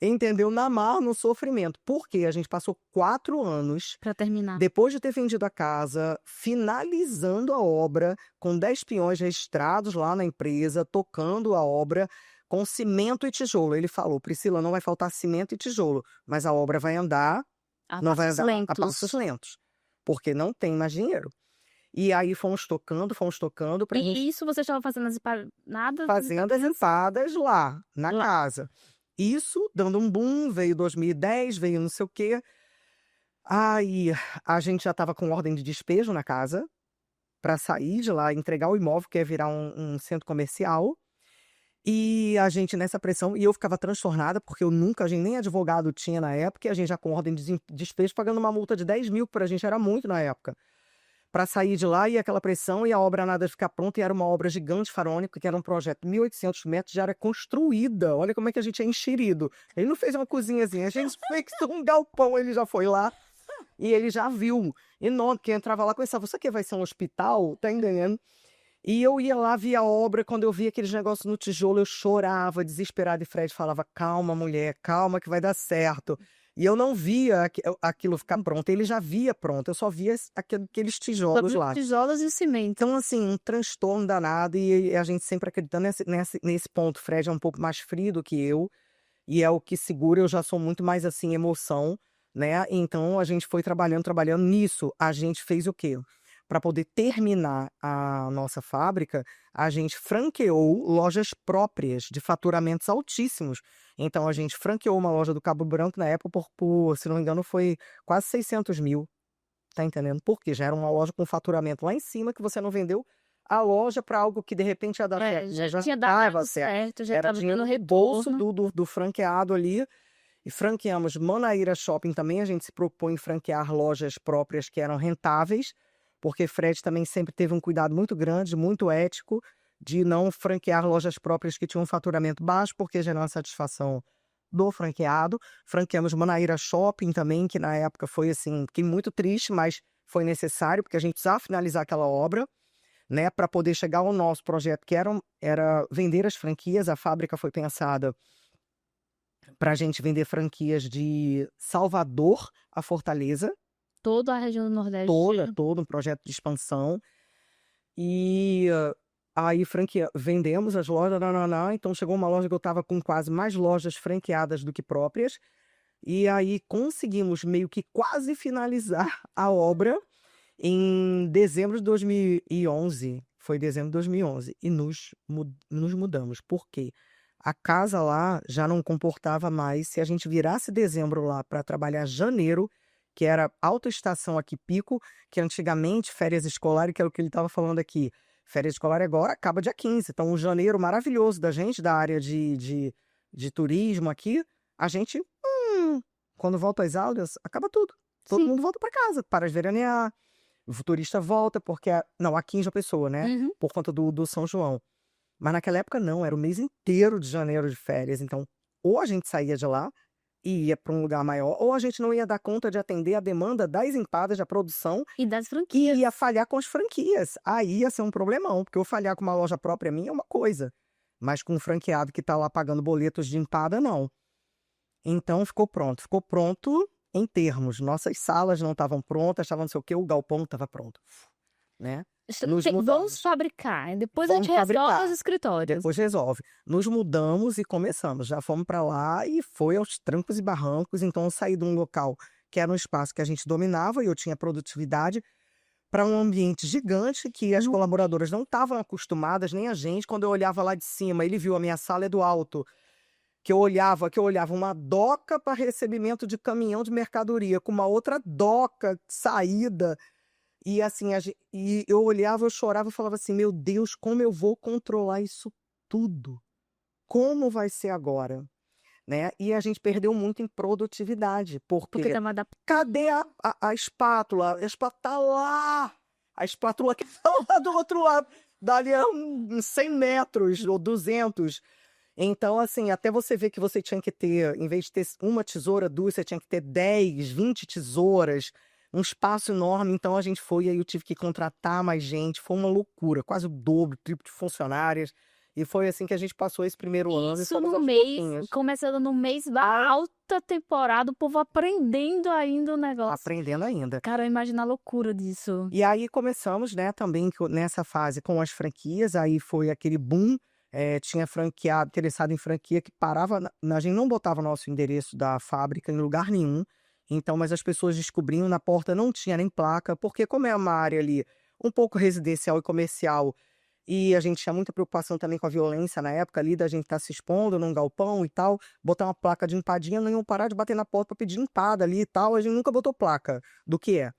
entendeu? Na marra, no sofrimento. Porque a gente passou 4 anos, Para terminar. depois de ter vendido a casa, finalizando a obra, com 10 peões registrados lá na empresa, tocando a obra, com cimento e tijolo. Ele falou, Priscila, não vai faltar cimento e tijolo, mas a obra vai andar, A não vai passos andar a lentos. passos lentos, porque não tem mais dinheiro. E aí fomos tocando pra gente E isso você estava fazendo as empanadas? fazendo as empadas lá, na Lá. casa. Isso dando um boom, veio 2010, veio não sei o quê. Aí a gente já estava com ordem de despejo na casa, para sair de lá, entregar o imóvel, que ia virar um centro comercial. E a gente nessa pressão, e eu ficava transtornada, porque a gente nem advogado tinha na época, e a gente já com ordem de despejo, pagando uma multa de 10 mil, para a gente era muito na época. Para sair de lá, e aquela pressão, e a obra nada de ficar pronta, e era uma obra gigante, faraônica, que era um projeto de 1.800 metros, já era construída. Olha como é que a gente é enxerido. Ele não fez uma cozinhazinha, a gente fez um galpão, ele já foi lá, e ele já viu. Enorme, que entrava lá, pensava, isso aqui vai ser um hospital? Tá entendendo? E eu ia lá, via a obra, quando eu via aqueles negócios no tijolo, eu chorava, desesperada, e Fred falava, calma, mulher, calma que vai dar certo. E eu não via aquilo ficar pronto, ele já via pronto, eu só via aqueles tijolos lá. Tijolos e cimento. Então, assim, um transtorno danado, e a gente sempre acreditando nesse ponto. Fred é um pouco mais frio do que eu, e é o que segura, eu já sou muito mais, assim, emoção, né? Então, a gente foi trabalhando nisso. A gente fez o quê? para poder terminar a nossa fábrica, a gente franqueou lojas próprias de faturamentos altíssimos. Então, a gente franqueou uma loja do Cabo Branco na época se não me engano, foi quase 600 mil. Tá entendendo? Porque já era uma loja com faturamento lá em cima que você não vendeu a loja para algo que de repente ia dar certo. Já tinha Dava dado certo, já Era estava dinheiro dando no bolso retorno. do franqueado ali. E franqueamos Manaíra Shopping também. A gente se propõe em franquear lojas próprias que eram rentáveis, porque Fred também sempre teve um cuidado muito grande, muito ético, de não franquear lojas próprias que tinham um faturamento baixo, porque gerava satisfação do franqueado. Franqueamos Manaíra Shopping também, que na época foi assim, fiquei muito triste, mas foi necessário, porque a gente precisava finalizar aquela obra, né, para poder chegar ao nosso projeto, que era vender as franquias. A fábrica foi pensada para a gente vender franquias de Salvador a Fortaleza, Toda a região do Nordeste. todo um projeto de expansão. E aí vendemos as lojas, então chegou uma loja que eu estava com quase mais lojas franqueadas do que próprias. E aí conseguimos meio que quase finalizar a obra em dezembro de 2011. Foi dezembro de 2011. E nos mudamos. Por quê? A casa lá já não comportava mais. Se a gente virasse dezembro lá para trabalhar janeiro, que era alta estação aqui, pico, que antigamente férias escolares, que é o que ele estava falando aqui. Férias escolares agora acaba dia 15. Então, um janeiro maravilhoso da gente, da área de turismo aqui, a gente, quando volta às aulas, acaba tudo. Todo Sim. mundo volta para casa, para de veranear. O turista volta, porque... Não, aqui em João Pessoa, né? Uhum. Por conta do São João. Mas naquela época não, era o mês inteiro de janeiro de férias. Então, ou a gente saía de lá e ia para um lugar maior, ou a gente não ia dar conta de atender a demanda das empadas da produção E das e franquias. ia falhar com as franquias. Aí ia ser um problemão, porque eu falhar com uma loja própria minha é uma coisa, mas com um franqueado que está lá pagando boletos de empada, não. Então ficou pronto em termos. Nossas salas não estavam prontas, estavam não sei o quê, o galpão estava pronto, né? Vamos fabricar, depois a Vamos gente resolve fabricar. os escritórios. Depois resolve. Nos mudamos e começamos. Já fomos para lá e foi aos trancos e barrancos. Então eu saí de um local que era um espaço que a gente dominava e eu tinha produtividade, para um ambiente gigante que as colaboradoras não estavam acostumadas, nem a gente. Quando eu olhava lá de cima, ele viu a minha sala é do alto, que eu olhava uma doca para recebimento de caminhão de mercadoria, com uma outra doca, saída. E assim, e eu olhava, eu chorava e falava assim, meu Deus, como eu vou controlar isso tudo? Como vai ser agora? Né? E a gente perdeu muito em produtividade, Porque porque tava cadê a espátula? A espátula tá lá! A espátula que tá lá do outro lado, dali a uns 100 metros ou 200. Então, assim, até você ver que você tinha que ter, em vez de ter uma tesoura, duas, você tinha que ter 10, 20 tesouras, um espaço enorme. Então a gente foi, aí eu tive que contratar mais gente, foi uma loucura, quase o dobro, o triplo de funcionárias. E foi assim que a gente passou esse primeiro ano. Isso no mês, começando no mês da alta temporada, o povo aprendendo ainda o negócio. Aprendendo ainda. Cara, eu imagino a loucura disso. E aí começamos, né, também nessa fase com as franquias, aí foi aquele boom. Tinha franqueado, interessado em franquia, que parava, a gente não botava o nosso endereço da fábrica em lugar nenhum. Então, mas as pessoas descobriam, na porta não tinha nem placa, porque como é uma área ali um pouco residencial e comercial, e a gente tinha muita preocupação também com a violência na época ali, da gente estar se expondo num galpão e tal, botar uma placa de empadinha, não iam parar de bater na porta para pedir empada ali e tal, a gente nunca botou placa do que é.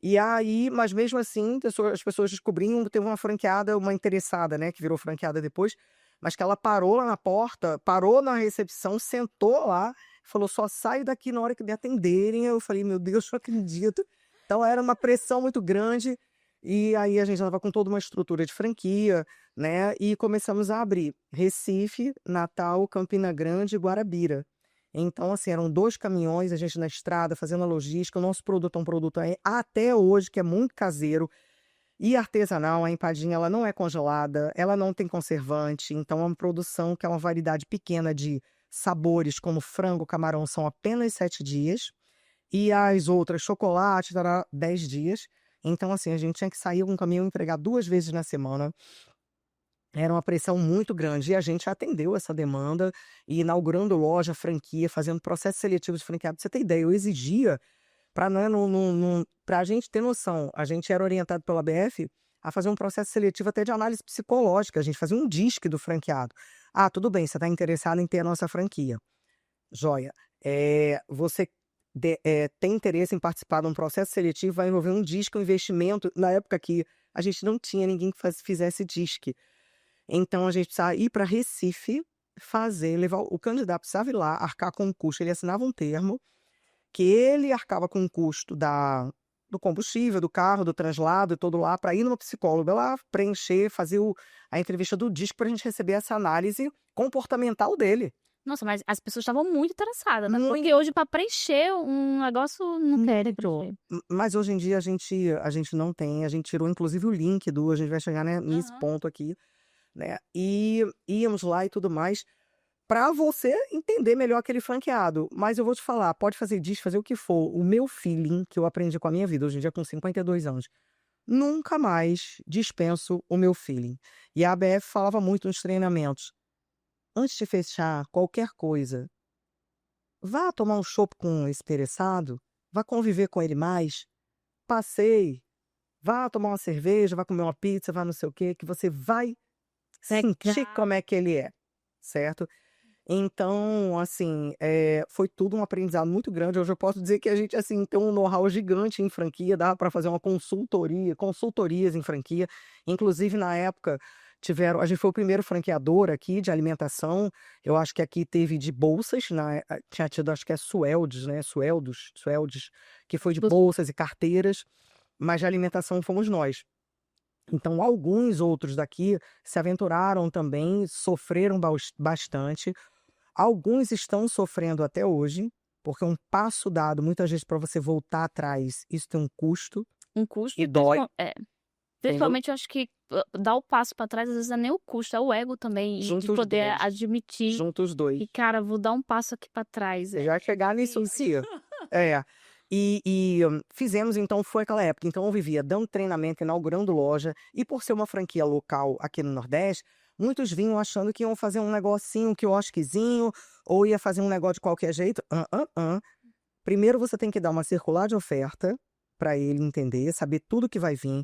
E aí, mas mesmo assim, as pessoas descobriam, teve uma franqueada, uma interessada, né, que virou franqueada depois, mas que ela parou lá na porta, parou na recepção, sentou lá, falou, só saio daqui na hora que me atenderem. Eu falei, meu Deus, não acredito. Então era uma pressão muito grande, e aí a gente já estava com toda uma estrutura de franquia, né, e começamos a abrir Recife, Natal, Campina Grande e Guarabira. Então, assim, eram 2 caminhões, a gente na estrada, fazendo a logística. O nosso produto é um produto até hoje que é muito caseiro e artesanal. A empadinha, ela não é congelada, ela não tem conservante. Então, é uma produção que é uma variedade pequena de sabores, como frango, camarão, são apenas 7 dias. E as outras, chocolate, dará 10 dias. Então, assim, a gente tinha que sair com um caminhão e entregar 2 vezes na semana. Era uma pressão muito grande e a gente atendeu essa demanda, e inaugurando loja, franquia, fazendo processo seletivo de franqueado. Pra você ter ideia, eu exigia Para a gente ter noção, a gente era orientado pela ABF a fazer um processo seletivo até de análise psicológica. A gente fazia um DISC do franqueado. Ah, tudo bem, você está interessado em ter a nossa franquia. Joia. Você tem interesse em participar de um processo seletivo, vai envolver um DISC, um investimento. Na época que a gente não tinha ninguém que fizesse DISC. Então, a gente precisava ir para Recife, levar o candidato precisava ir lá, arcar com o custo. Ele assinava um termo que ele arcava com o custo do combustível, do carro, do translado e todo lá, para ir numa psicóloga lá, preencher, fazer a entrevista do DISC para a gente receber essa análise comportamental dele. Nossa, mas as pessoas estavam muito interessadas, né? Porque hoje, para preencher um negócio, não querem preencher. Mas hoje em dia a gente não tem, a gente tirou inclusive o link a gente vai chegar, né, nesse ponto aqui, né? E íamos lá e tudo mais, para você entender melhor aquele franqueado. Mas eu vou te falar, pode fazer DISC, fazer o que for. O meu feeling, que eu aprendi com a minha vida, hoje em dia com 52 anos, nunca mais dispenso o meu feeling. E a ABF falava muito nos treinamentos. Antes de fechar qualquer coisa, vá tomar um chopp com esse interessado, vá conviver com ele mais, passeie, vá tomar uma cerveja, vá comer uma pizza, vá não sei o quê, que você vai sentir como é que ele é, certo? Então, assim, foi tudo um aprendizado muito grande. Hoje eu posso dizer que a gente, assim, tem um know-how gigante em franquia, dá para fazer uma consultorias em franquia. Inclusive, na época, a gente foi o primeiro franqueador aqui de alimentação. Eu acho que aqui teve de bolsas, tinha tido, acho que é Sueldes, né? Sueldes, que foi de bolsas e carteiras, mas de alimentação fomos nós. Então, alguns outros daqui se aventuraram também, sofreram bastante. Alguns estão sofrendo até hoje, porque um passo dado, muitas vezes, para você voltar atrás, isso tem um custo. Um custo. E dói. Principalmente, eu acho que dar o passo para trás, às vezes, não é nem o custo, é o ego também, de poder admitir. Junto os dois. E, cara, vou dar um passo aqui para trás. Você já chegar nisso um dia. E fizemos, então, foi aquela época. Então, eu vivia dando treinamento, inaugurando loja. E por ser uma franquia local aqui no Nordeste, muitos vinham achando que iam fazer um negocinho, um quiosquezinho, ou ia fazer um negócio de qualquer jeito. Primeiro você tem que dar uma circular de oferta para ele entender, saber tudo que vai vir,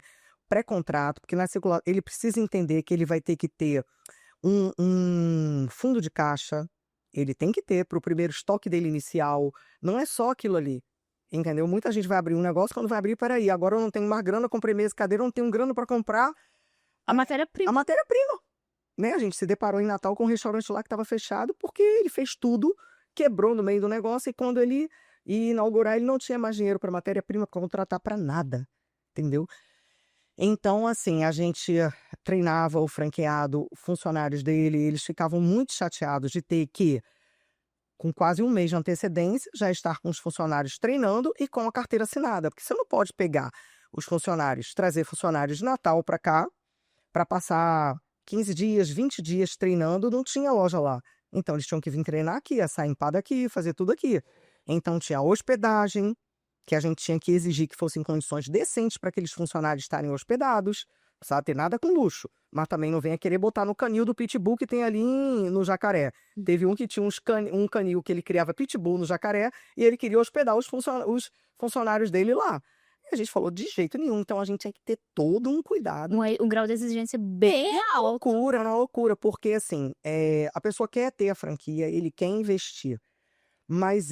pré-contrato, porque na circular ele precisa entender que ele vai ter que ter um fundo de caixa, ele tem que ter para o primeiro estoque dele inicial, não é só aquilo ali. Entendeu? Muita gente vai abrir um negócio, quando vai abrir, peraí, agora eu não tenho mais grana, comprei mesa e cadeira, eu não tenho grana para comprar a matéria-prima. Né? A gente se deparou em Natal com um restaurante lá que estava fechado porque ele fez tudo, quebrou no meio do negócio e quando ele ia inaugurar, ele não tinha mais dinheiro para matéria-prima, para contratar para nada, entendeu? Então, assim, a gente treinava o franqueado, funcionários dele, eles ficavam muito chateados de ter que, com quase um mês de antecedência, já estar com os funcionários treinando e com a carteira assinada, porque você não pode pegar os funcionários, trazer funcionários de Natal para cá, para passar 15 dias, 20 dias treinando, não tinha loja lá. Então, eles tinham que vir treinar aqui, assar empada aqui, fazer tudo aqui. Então, tinha a hospedagem, que a gente tinha que exigir que fossem condições decentes para aqueles funcionários estarem hospedados. Não precisava ter nada com luxo. Mas também não venha querer botar no canil do pitbull que tem ali no Jacaré. Teve um que tinha um canil que ele criava pitbull no Jacaré e ele queria hospedar os funcionários dele lá. A gente falou de jeito nenhum, então a gente tinha que ter todo um cuidado. Um grau de exigência bem alto. Uma loucura, porque assim, a pessoa quer ter a franquia, ele quer investir, mas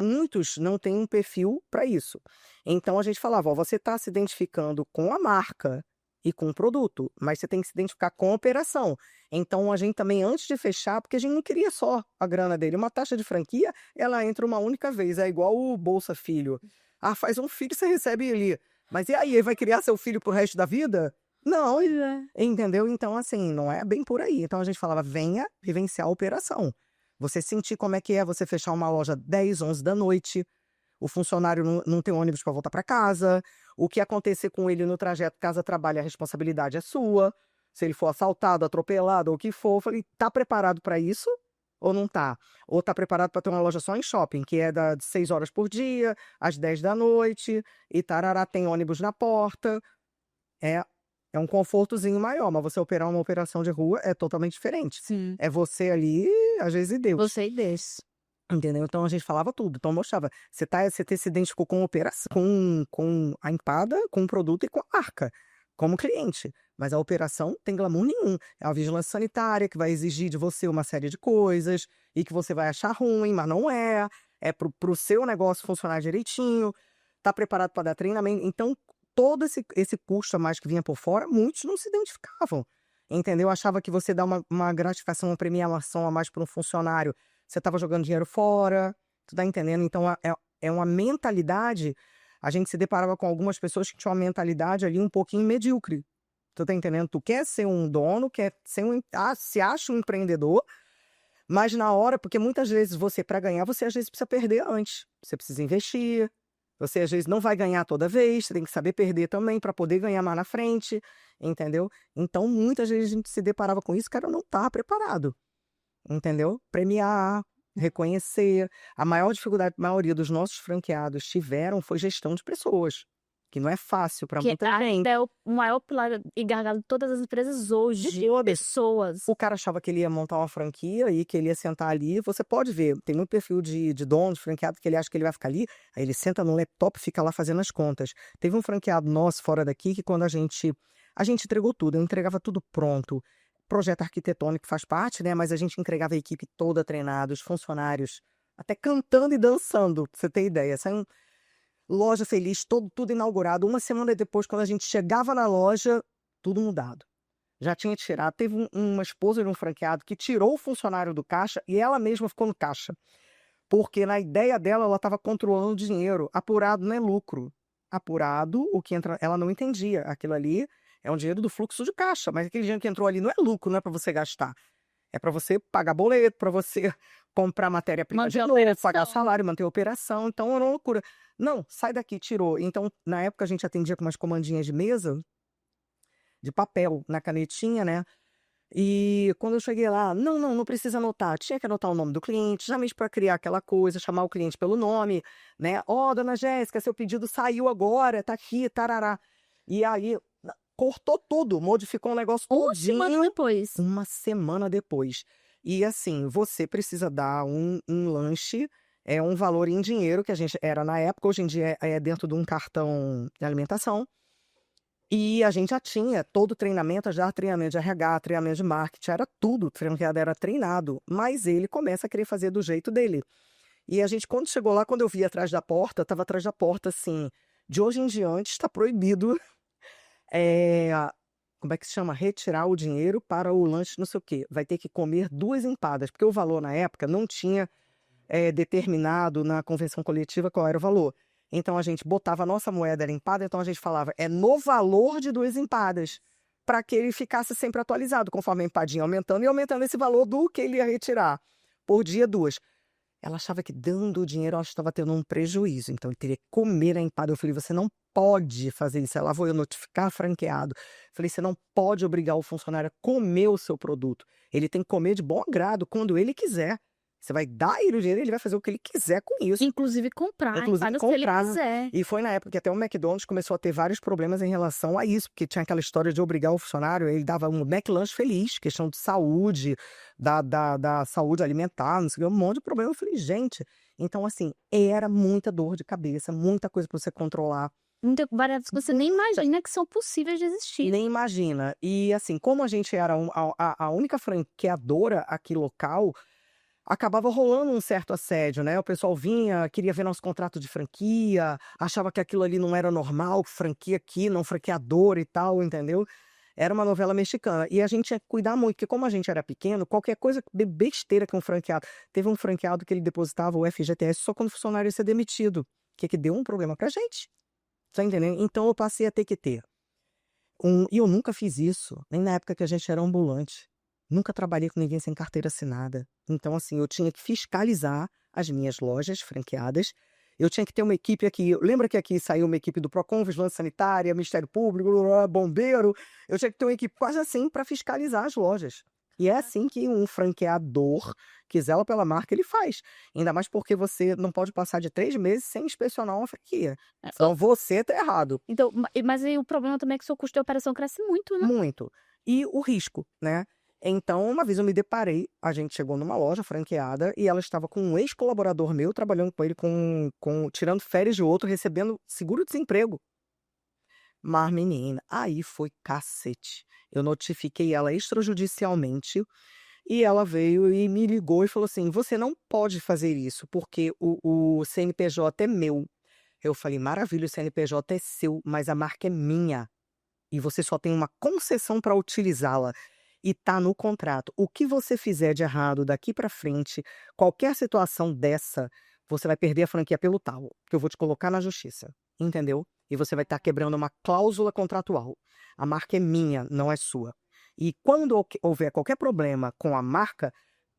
muitos não têm um perfil para isso. Então a gente falava, você está se identificando com a marca e com o produto, mas você tem que se identificar com a operação. Então a gente também, antes de fechar, porque a gente não queria só a grana dele, uma taxa de franquia, ela entra uma única vez, é igual o Bolsa Filho. Faz um filho, você recebe ele. Mas e aí, ele vai criar seu filho pro resto da vida? Não, entendeu? Então, assim, não é bem por aí. Então, a gente falava, venha vivenciar a operação. Você sentir como é que é você fechar uma loja 10, 11 da noite, o funcionário não tem ônibus para voltar para casa, o que acontecer com ele no trajeto casa-trabalho, a responsabilidade é sua. Se ele for assaltado, atropelado, ou o que for, eu falei, tá preparado para isso? Ou não tá? Ou tá preparado para ter uma loja só em shopping, que é de 6 horas por dia, às 10 da noite, e tarará, tem ônibus na porta. É um confortozinho maior, mas você operar uma operação de rua é totalmente diferente. Sim. É você ali, às vezes, e Deus. Você e Deus. Entendeu? Então a gente falava tudo. Então mostrava, você se identificou com a operação, com a empada, com o produto e com a marca, como cliente. Mas a operação não tem glamour nenhum. É a vigilância sanitária que vai exigir de você uma série de coisas e que você vai achar ruim, mas não é. É pro seu negócio funcionar direitinho, tá preparado para dar treinamento. Então, todo esse custo a mais que vinha por fora, muitos não se identificavam. Entendeu? Achava que você dá uma gratificação, uma premiação a mais para um funcionário, você estava jogando dinheiro fora, tu tá entendendo? Então é uma mentalidade. A gente se deparava com algumas pessoas que tinham uma mentalidade ali um pouquinho medíocre. Tu tá entendendo? Tu quer ser um dono, quer ser se acha um empreendedor, mas na hora, porque muitas vezes você, para ganhar, você às vezes precisa perder antes. Você precisa investir, você às vezes não vai ganhar toda vez, você tem que saber perder também para poder ganhar mais na frente, entendeu? Então muitas vezes a gente se deparava com isso, o cara não tá preparado. Entendeu? Premiar, reconhecer. A maior dificuldade que a maioria dos nossos franqueados tiveram foi gestão de pessoas, que não é fácil para Que muita gente. ainda é o maior pilar e gargalo de todas as empresas hoje, pessoas. O cara achava que ele ia montar uma franquia e que ele ia sentar ali. Você pode ver, tem muito perfil de dono, de franqueado, que ele acha que ele vai ficar ali, aí ele senta no laptop e fica lá fazendo as contas. Teve um franqueado nosso fora daqui que quando a gente entregou tudo, eu entregava tudo pronto. Projeto arquitetônico faz parte, né? Mas a gente entregava a equipe toda treinada, os funcionários até cantando e dançando, pra você ter ideia. Saiu loja feliz, tudo inaugurado. Uma semana depois, quando a gente chegava na loja, tudo mudado. Já tinha tirado. Teve uma esposa de um franqueado que tirou o funcionário do caixa e ela mesma ficou no caixa. Porque na ideia dela, ela estava controlando o dinheiro. Apurado não é lucro. Apurado, o que entra, ela não entendia. Aquilo ali é um dinheiro do fluxo de caixa, mas aquele dinheiro que entrou ali não é lucro, não é para você gastar. É para você pagar boleto, para você comprar matéria-prima de novo, pagar salário, manter a operação. Então era uma loucura. Não, sai daqui, tirou. Então, na época, a gente atendia com umas comandinhas de mesa, de papel, na canetinha, né? E quando eu cheguei lá, não precisa anotar. Tinha que anotar o nome do cliente, jamais para criar aquela coisa, chamar o cliente pelo nome, né? Ó, dona Jéssica, seu pedido saiu agora, tá aqui, tarará. E aí, cortou tudo, modificou o negócio todinho. Uma semana depois. E assim, você precisa dar um lanche, um valor em dinheiro, que a gente era na época, hoje em dia é dentro de um cartão de alimentação. E a gente já tinha todo o treinamento, já treinamento de RH, treinamento de marketing, era tudo, o franqueado era treinado, mas ele começa a querer fazer do jeito dele. E a gente, quando chegou lá, quando eu vi atrás da porta, estava atrás da porta assim, de hoje em diante está proibido, como é que se chama? Retirar o dinheiro para o lanche, não sei o quê. Vai ter que comer 2 empadas, porque o valor na época não tinha determinado na convenção coletiva qual era o valor. Então a gente botava a nossa moeda era empada, então a gente falava no valor de 2 empadas, para que ele ficasse sempre atualizado, conforme a empadinha aumentando e aumentando esse valor do que ele ia retirar. Por dia, 2. Ela achava que dando o dinheiro ela estava tendo um prejuízo, então ele teria que comer a empada. Eu falei, você não pode fazer isso. Ela vou eu notificar franqueado. Falei, você não pode obrigar o funcionário a comer o seu produto. Ele tem que comer de bom agrado, quando ele quiser. Você vai dar ele o dinheiro, ele vai fazer o que ele quiser com isso. Inclusive comprar, se ele quiser. E foi na época que até o McDonald's começou a ter vários problemas em relação a isso, porque tinha aquela história de obrigar o funcionário, ele dava um McLanche feliz, questão de saúde, da saúde alimentar, não sei o que, um monte de problema. Eu falei, gente, então assim, era muita dor de cabeça, muita coisa para você controlar. Variáveis que você nem imagina que são possíveis de existir. Nem imagina. E assim, como a gente era a única franqueadora aqui local, acabava rolando um certo assédio, né? O pessoal vinha, queria ver nosso contrato de franquia, achava que aquilo ali não era normal, franquia aqui, não franqueador e tal, entendeu? Era uma novela mexicana. E a gente tinha que cuidar muito, porque como a gente era pequeno, qualquer coisa, besteira que um franqueado... Teve um franqueado que ele depositava o FGTS só quando o funcionário ia ser demitido, que deu um problema pra gente. Tá entendendo? Então eu passei a ter que ter. E eu nunca fiz isso, nem na época que a gente era ambulante. Nunca trabalhei com ninguém sem carteira assinada. Então, assim, eu tinha que fiscalizar as minhas lojas franqueadas. Eu tinha que ter uma equipe aqui. Lembra que aqui saiu uma equipe do PROCON, Vigilância Sanitária, Ministério Público, bombeiro? Eu tinha que ter uma equipe quase assim para fiscalizar as lojas. E é assim que um franqueador que zela pela marca, ele faz. Ainda mais porque você não pode passar de 3 meses sem inspecionar uma franquia. Então, você tá errado. Então, mas aí o problema também é que o seu custo de operação cresce muito, né? Muito. E o risco, né? Então, uma vez eu me deparei, a gente chegou numa loja franqueada e ela estava com um ex-colaborador meu, trabalhando com ele, tirando férias de outro, recebendo seguro-desemprego. Mas, menina, aí foi cacete. Eu notifiquei ela extrajudicialmente e ela veio e me ligou e falou assim: você não pode fazer isso, porque o CNPJ é meu. Eu falei: maravilha, o CNPJ é seu, mas a marca é minha. E você só tem uma concessão para utilizá-la. E tá no contrato. O que você fizer de errado daqui para frente, qualquer situação dessa, você vai perder a franquia pelo talo, que eu vou te colocar na justiça, entendeu? E você vai estar quebrando uma cláusula contratual. A marca é minha, não é sua. E quando houver qualquer problema com a marca,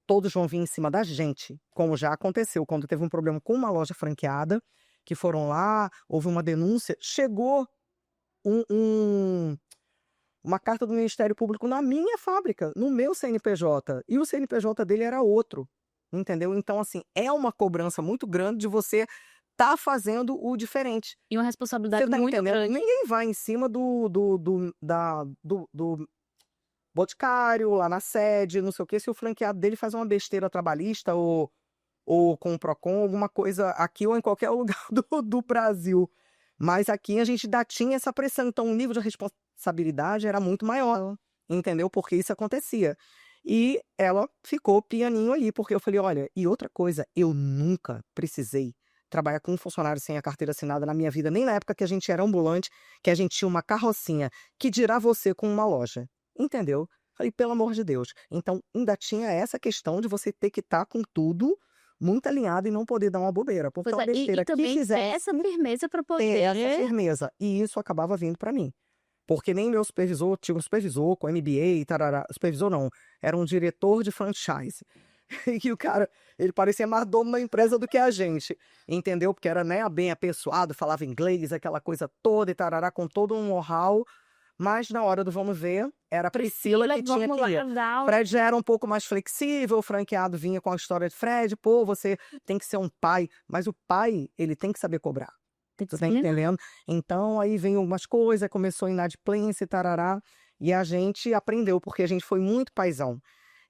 todos vão vir em cima da gente, como já aconteceu quando teve um problema com uma loja franqueada, que foram lá, houve uma denúncia, chegou uma carta do Ministério Público na minha fábrica, no meu CNPJ, e o CNPJ dele era outro, entendeu? Então, assim, é uma cobrança muito grande de você tá fazendo o diferente. E uma Você responsabilidade tá muito entendendo? grande. Ninguém vai em cima do boticário, lá na sede, não sei o quê, se o franqueado dele faz uma besteira trabalhista ou com o Procon, alguma coisa aqui ou em qualquer lugar do Brasil. Mas aqui a gente ainda tinha essa pressão, então o nível de responsabilidade era muito maior, entendeu? Porque isso acontecia. E ela ficou pianinho ali, porque eu falei: olha, e outra coisa, eu nunca precisei trabalhar com um funcionário sem a carteira assinada na minha vida, nem na época que a gente era ambulante, que a gente tinha uma carrocinha, que dirá você com uma loja, entendeu? Falei: pelo amor de Deus. Então, ainda tinha essa questão de você ter que estar com tudo muito alinhado e não poder dar uma bobeira, porque Pois uma é, e besteira que também ter fizesse essa firmeza para ter poder essa firmeza. E isso acabava vindo para mim. Porque nem meu supervisor, tinha um supervisor com MBA e tarará. Supervisor não, era um diretor de franchise. E o cara, ele parecia mais dono da empresa do que a gente, entendeu? Porque era, né, bem apessoado, falava inglês, aquela coisa toda e tarará, com todo um know-how. Mas na hora do vamos ver, era a Priscila que tinha vamos que ir. lá dar o Fred já era um pouco mais flexível, o franqueado vinha com a história de Fred, pô, você tem que ser um pai, mas o pai, ele tem que saber cobrar. Tu tá disciplina. entendendo? Então aí vem umas coisas, começou a inadimplência e tarará, e a gente aprendeu, porque a gente foi muito paizão.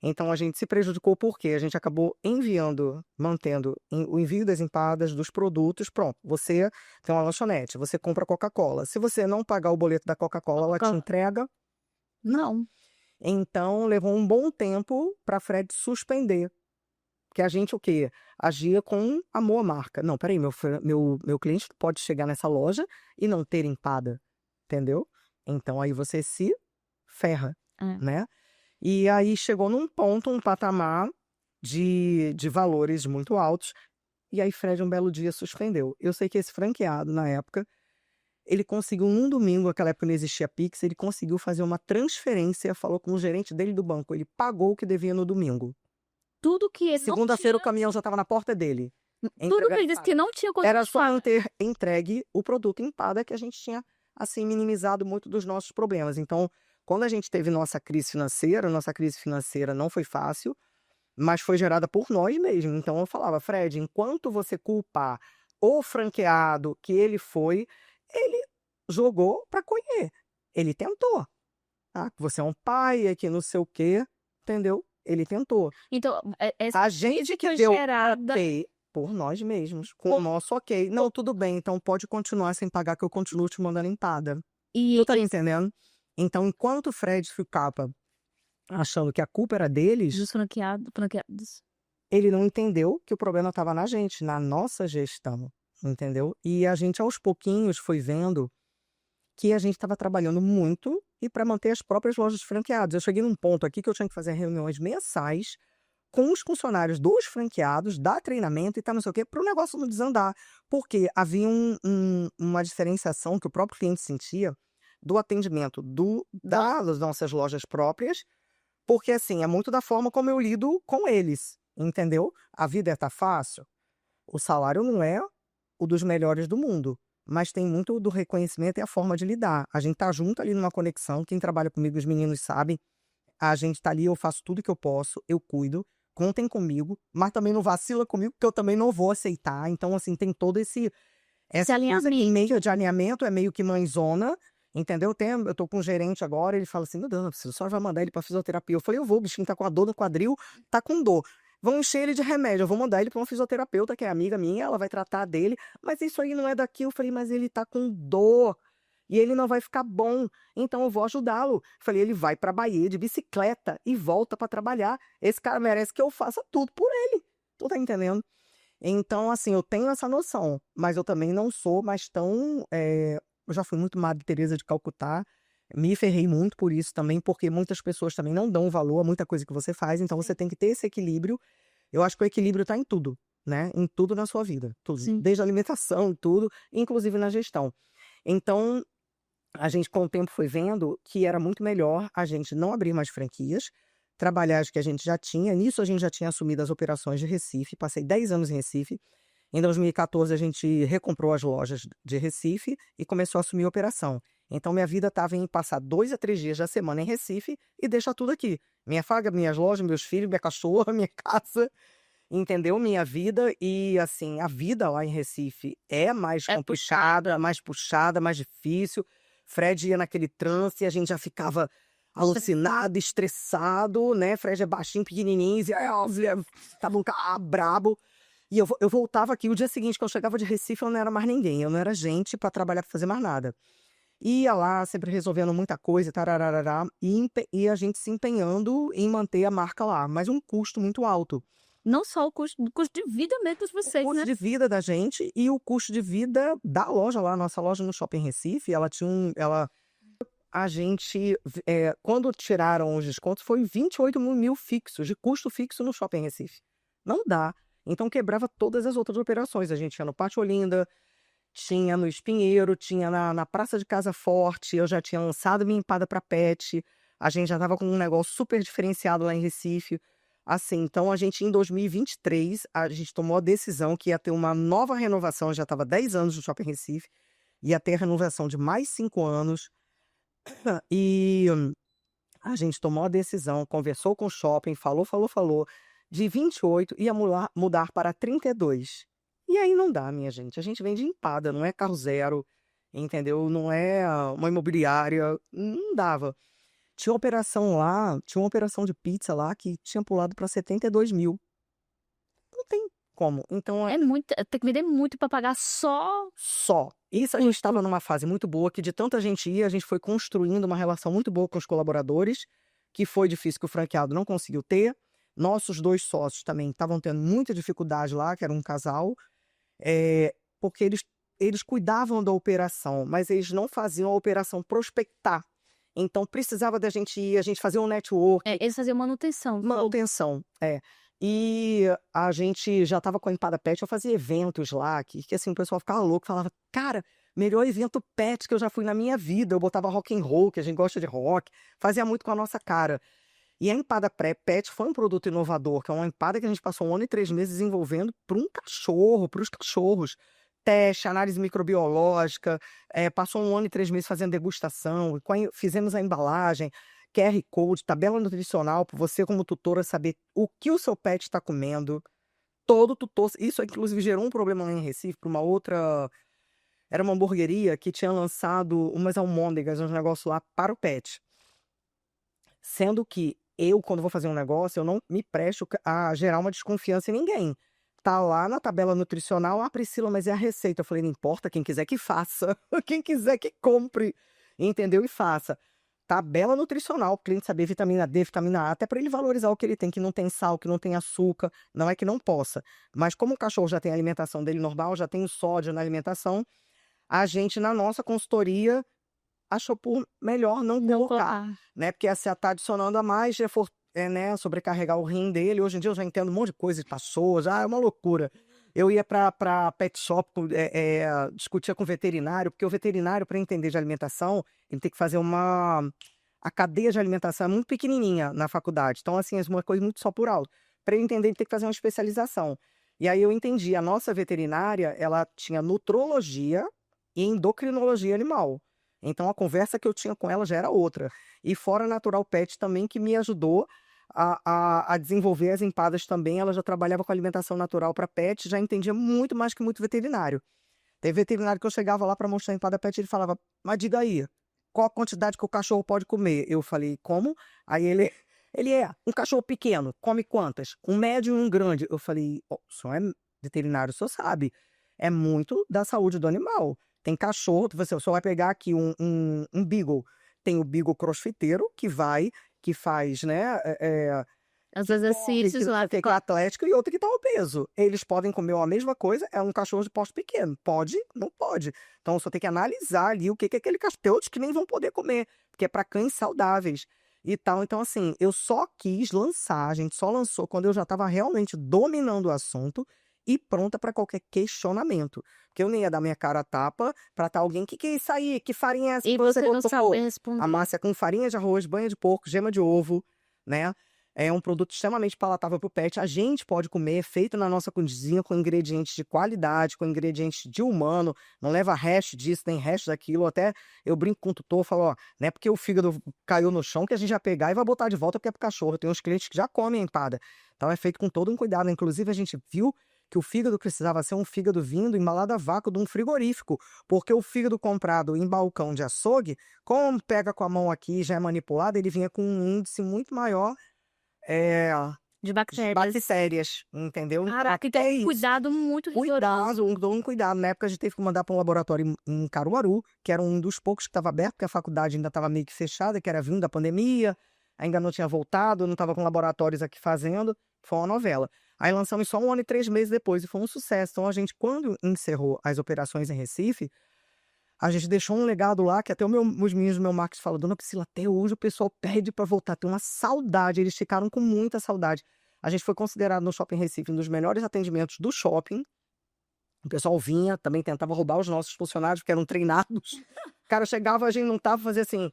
Então a gente se prejudicou porque a gente acabou mantendo o envio das empadas dos produtos. Pronto, você tem uma lanchonete, você compra Coca-Cola. Se você não pagar o boleto da Coca-Cola, ela te entrega. Não. Então levou um bom tempo para Fred suspender. Que a gente o quê? Agia com amor à marca. Não, peraí, meu cliente pode chegar nessa loja e não ter empada, entendeu? Então aí você se ferra, É. né? E aí chegou num ponto, um patamar de valores muito altos, e aí Fred um belo dia suspendeu. Eu sei que esse franqueado, na época, ele conseguiu num domingo, naquela época não existia Pix, ele conseguiu fazer uma transferência, falou com o gerente dele do banco, ele pagou o que devia no domingo. Tudo que ele não Segunda-feira o tinha, caminhão já estava na porta dele. tudo que ele disse que não tinha Era condições de só pagar. ter entregue o produto empada que a gente tinha, assim, minimizado muito dos nossos problemas. Então, quando a gente teve nossa crise financeira não foi fácil, mas foi gerada por nós mesmos. Então eu falava: Fred, enquanto você culpar o franqueado que ele jogou para colher. Ele tentou. Ah, que você é um pai, é que não sei o quê, entendeu? Ele tentou. Então, essa A gente que foi deu gerada ok por nós mesmos, com o nosso ok. Não, tudo bem, então pode continuar sem pagar que eu continuo te mandando empada. e Tu tá entendendo? Então, enquanto o Fred ficava achando que a culpa era deles, dos franqueados. ele não entendeu que o problema estava na gente, na nossa gestão, entendeu? E a gente, aos pouquinhos, foi vendo que a gente estava trabalhando muito e para manter as próprias lojas franqueadas. Eu cheguei num ponto aqui que eu tinha que fazer reuniões mensais com os funcionários dos franqueados, dar treinamento e tal, não sei o quê, para o negócio não desandar. Porque havia uma diferenciação que o próprio cliente sentia do atendimento das nossas lojas próprias, porque assim, é muito da forma como eu lido com eles, entendeu? A vida tá fácil, o salário não é o dos melhores do mundo, mas tem muito do reconhecimento e a forma de lidar. A gente tá junto ali numa conexão, quem trabalha comigo, os meninos sabem, a gente tá ali, eu faço tudo que eu posso, eu cuido, contem comigo, mas também não vacila comigo, porque eu também não vou aceitar. Então, assim, tem todo essa coisa alinhamento. meio de alinhamento, é meio que mãezona, Entendeu? Eu tô com um gerente agora, ele fala assim: "Meu Deus, não preciso, só vai mandar ele pra fisioterapia". Eu falei: "Eu vou, o bichinho tá com a dor no quadril, tá com dor. Vão encher ele de remédio, eu vou mandar ele pra uma fisioterapeuta que é amiga minha, ela vai tratar dele, mas isso aí não é daqui". Eu falei: "Mas ele tá com dor e ele não vai ficar bom, então eu vou ajudá-lo". Falei: "Ele vai pra Bahia de bicicleta e volta pra trabalhar. Esse cara merece que eu faça tudo por ele". Tu tá entendendo? Então, assim, eu tenho essa noção, mas eu também não sou mais tão, eu já fui muito Madre Teresa de Calcutá, me ferrei muito por isso também, porque muitas pessoas também não dão valor a muita coisa que você faz, então você Sim. tem que ter esse equilíbrio. Eu acho que o equilíbrio está em tudo, né, em tudo na sua vida, tudo, Sim. desde a alimentação, tudo, inclusive na gestão. Então, a gente com o tempo foi vendo que era muito melhor a gente não abrir mais franquias, trabalhar as que a gente já tinha. Nisso a gente já tinha assumido as operações de Recife, passei 10 anos em Recife. Em 2014 a gente recomprou as lojas de Recife e começou a assumir a operação. Então minha vida estava em passar 2 a 3 dias da semana em Recife e deixar tudo aqui. Minha faga, minhas lojas, meus filhos, minha cachorra, minha casa, entendeu? Minha vida e, assim, a vida lá em Recife é mais É complicada, mais puxada, mais difícil. Fred ia naquele trânsito e a gente já ficava alucinado, estressado, né? Fred é baixinho, pequenininho, e tava um cara brabo. E eu voltava aqui, o dia seguinte que eu chegava de Recife, eu não era mais ninguém, eu não era gente pra trabalhar, pra fazer mais nada. Ia lá, sempre resolvendo muita coisa, tarararará, e a gente se empenhando em manter a marca lá, mas um custo muito alto. não só o custo de vida mesmo de O vocês, custo né. de vida da gente e o custo de vida da loja lá, nossa loja no Shopping Recife, ela tinha a gente, quando tiraram os descontos, foi 28 mil fixos, de custo fixo no Shopping Recife. Não dá. Então quebrava todas as outras operações. A gente tinha no Pátio Olinda, tinha no Espinheiro, tinha na Praça de Casa Forte, eu já tinha lançado minha empada para pet, a gente já estava com um negócio super diferenciado lá em Recife. Assim, então a gente em 2023, a gente tomou a decisão que ia ter uma nova renovação, já estava 10 anos no Shopping Recife, ia ter a renovação de mais 5 anos, e a gente tomou a decisão, conversou com o shopping, falou, de 28 ia mudar para 32. E aí não dá, minha gente. A gente vende empada, não é carro zero, entendeu? Não é uma imobiliária, não dava. Tinha uma operação de pizza lá que tinha pulado para 72 mil. Não tem como. Então É muito, tem que vender muito pra pagar só só. Isso a gente estava numa fase muito boa, que de tanta gente ir, a gente foi construindo uma relação muito boa com os colaboradores, que foi difícil, que o franqueado não conseguiu ter. Nossos 2 sócios também estavam tendo muita dificuldade lá, que era um casal, porque eles cuidavam da operação, mas eles não faziam a operação prospectar. Então precisava da gente ir, a gente fazia um network. eles faziam manutenção. Manutenção, é. E a gente já estava com a Empada Pet, eu fazia eventos lá, que assim, o pessoal ficava louco, falava: "Cara, melhor evento pet que eu já fui na minha vida", eu botava rock and roll, que a gente gosta de rock, fazia muito com a nossa cara. E a Empada Pet foi um produto inovador, que é uma empada que a gente passou 1 ano e 3 meses desenvolvendo para um cachorro, para os cachorros. Teste, análise microbiológica, passou 1 ano e 3 meses fazendo degustação, fizemos a embalagem, QR Code, tabela nutricional, para você como tutora saber o que o seu pet está comendo. Todo tutor, isso inclusive gerou um problema lá em Recife para uma outra, era uma hamburgueria que tinha lançado umas almôndegas, uns negócios lá para o pet. Sendo que eu, quando vou fazer um negócio, eu não me presto a gerar uma desconfiança em ninguém. Tá lá na tabela nutricional: "Ah, Priscila, mas é a receita". Eu falei: "Não importa, quem quiser que faça, quem quiser que compre", entendeu? E faça. Tabela nutricional, o cliente saber vitamina D, vitamina A, até para ele valorizar o que ele tem, que não tem sal, que não tem açúcar, não é que não possa. Mas como o cachorro já tem a alimentação dele normal, já tem o sódio na alimentação, a gente na nossa consultoria achou por melhor não Não colocar, colocar. né, porque você tá adicionando a mais, né, sobrecarregar o rim dele. Hoje em dia eu já entendo um monte de coisa de pessoas, já é uma loucura. Eu ia pra pet shop, discutia com o veterinário, porque o veterinário, para entender de alimentação, ele tem que fazer a cadeia de alimentação é muito pequenininha na faculdade, então, assim, é uma coisa muito só por alto. Para ele entender, ele tem que fazer uma especialização. E aí eu entendi, a nossa veterinária, ela tinha nutrologia e endocrinologia animal. Então a conversa que eu tinha com ela já era outra. E fora a Natural Pet também, que me ajudou a desenvolver as empadas também, ela já trabalhava com alimentação natural para pet, já entendia muito mais que muito veterinário. Teve veterinário que eu chegava lá para mostrar a empada pet, ele falava: "Mas diga aí, qual a quantidade que o cachorro pode comer. Eu falei, como? Aí ele um cachorro pequeno, come quantas? Um médio e um grande. Eu falei, o senhor é veterinário, o senhor sabe. É muito da saúde do animal. Tem cachorro, o senhor vai pegar aqui um beagle. Tem o beagle crossfiteiro, que faz, né, Os que corre, exercícios que lá. fica atlético, e outro que tá obeso. Eles podem comer a mesma coisa, é um cachorro de porte pequeno. Pode? Não pode. Então, só tem que analisar ali o que que aquele cachorro... Tem outros que nem vão poder comer, porque é para cães saudáveis e tal. Então, assim, eu só quis lançar, a gente só lançou quando eu já estava realmente dominando o assunto e pronta para qualquer questionamento. Porque eu nem ia dar minha cara a tapa para estar alguém, que é isso aí? Que farinha é essa E que você você não botou? sabe A responder. massa é com farinha de arroz, banha de porco, gema de ovo, né? É um produto extremamente palatável para o pet. A gente pode comer, feito na nossa cozinha, com ingredientes de qualidade, com ingredientes de humano. Não leva resto disso, nem resto daquilo. Até eu brinco com o tutor, falo, ó, não é porque o fígado caiu no chão que a gente vai pegar e vai botar de volta porque é pro cachorro. Tem uns clientes que já comem a empada. Então é feito com todo um cuidado. Inclusive, a gente viu que o fígado precisava ser um fígado vindo embalado a vácuo de um frigorífico, porque o fígado comprado em balcão de açougue, como pega com a mão aqui e já é manipulado, ele vinha com um índice muito maior De de bactérias. bactérias, entendeu? Caraca, então Até isso. cuidado muito rigoroso. Um cuidado. Na época a gente teve que mandar para um laboratório em Caruaru, que era um dos poucos que estava aberto, porque a faculdade ainda estava meio que fechada, que era vindo da pandemia, ainda não tinha voltado, não estava com laboratórios aqui fazendo. Foi uma novela. Aí lançamos só 1 ano e 3 meses depois, e foi um sucesso. Então a gente, quando encerrou as operações em Recife, a gente deixou um legado lá, que até os meninos do meu marketing falam, Dona Priscila, até hoje o pessoal pede para voltar, tem uma saudade, eles ficaram com muita saudade. A gente foi considerado no Shopping Recife um dos melhores atendimentos do shopping. O pessoal vinha, também tentava roubar os nossos funcionários, porque eram treinados. O cara chegava, a gente não tava, fazia assim,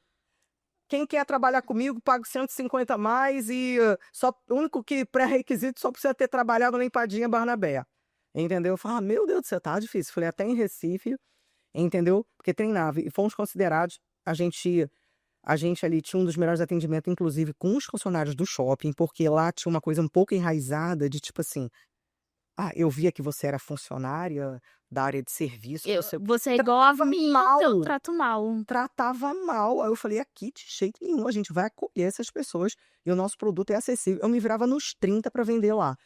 quem quer trabalhar comigo, pago 150 a mais e só, o único que pré-requisito só precisa ter trabalhado na Empadinha Barnabé. Entendeu? Eu falava, meu Deus do céu, tá difícil. Falei, até em Recife, entendeu? Porque treinava. E fomos considerados, a gente ali tinha um dos melhores atendimentos, inclusive com os funcionários do shopping, porque lá tinha uma coisa um pouco enraizada de tipo assim, eu via que você era funcionária da área de serviço, Você é igual a mim, mal. eu trato mal. Tratava mal. Aí eu falei, aqui de jeito nenhum, a gente vai acolher essas pessoas e o nosso produto é acessível. Eu me virava nos 30 para vender lá.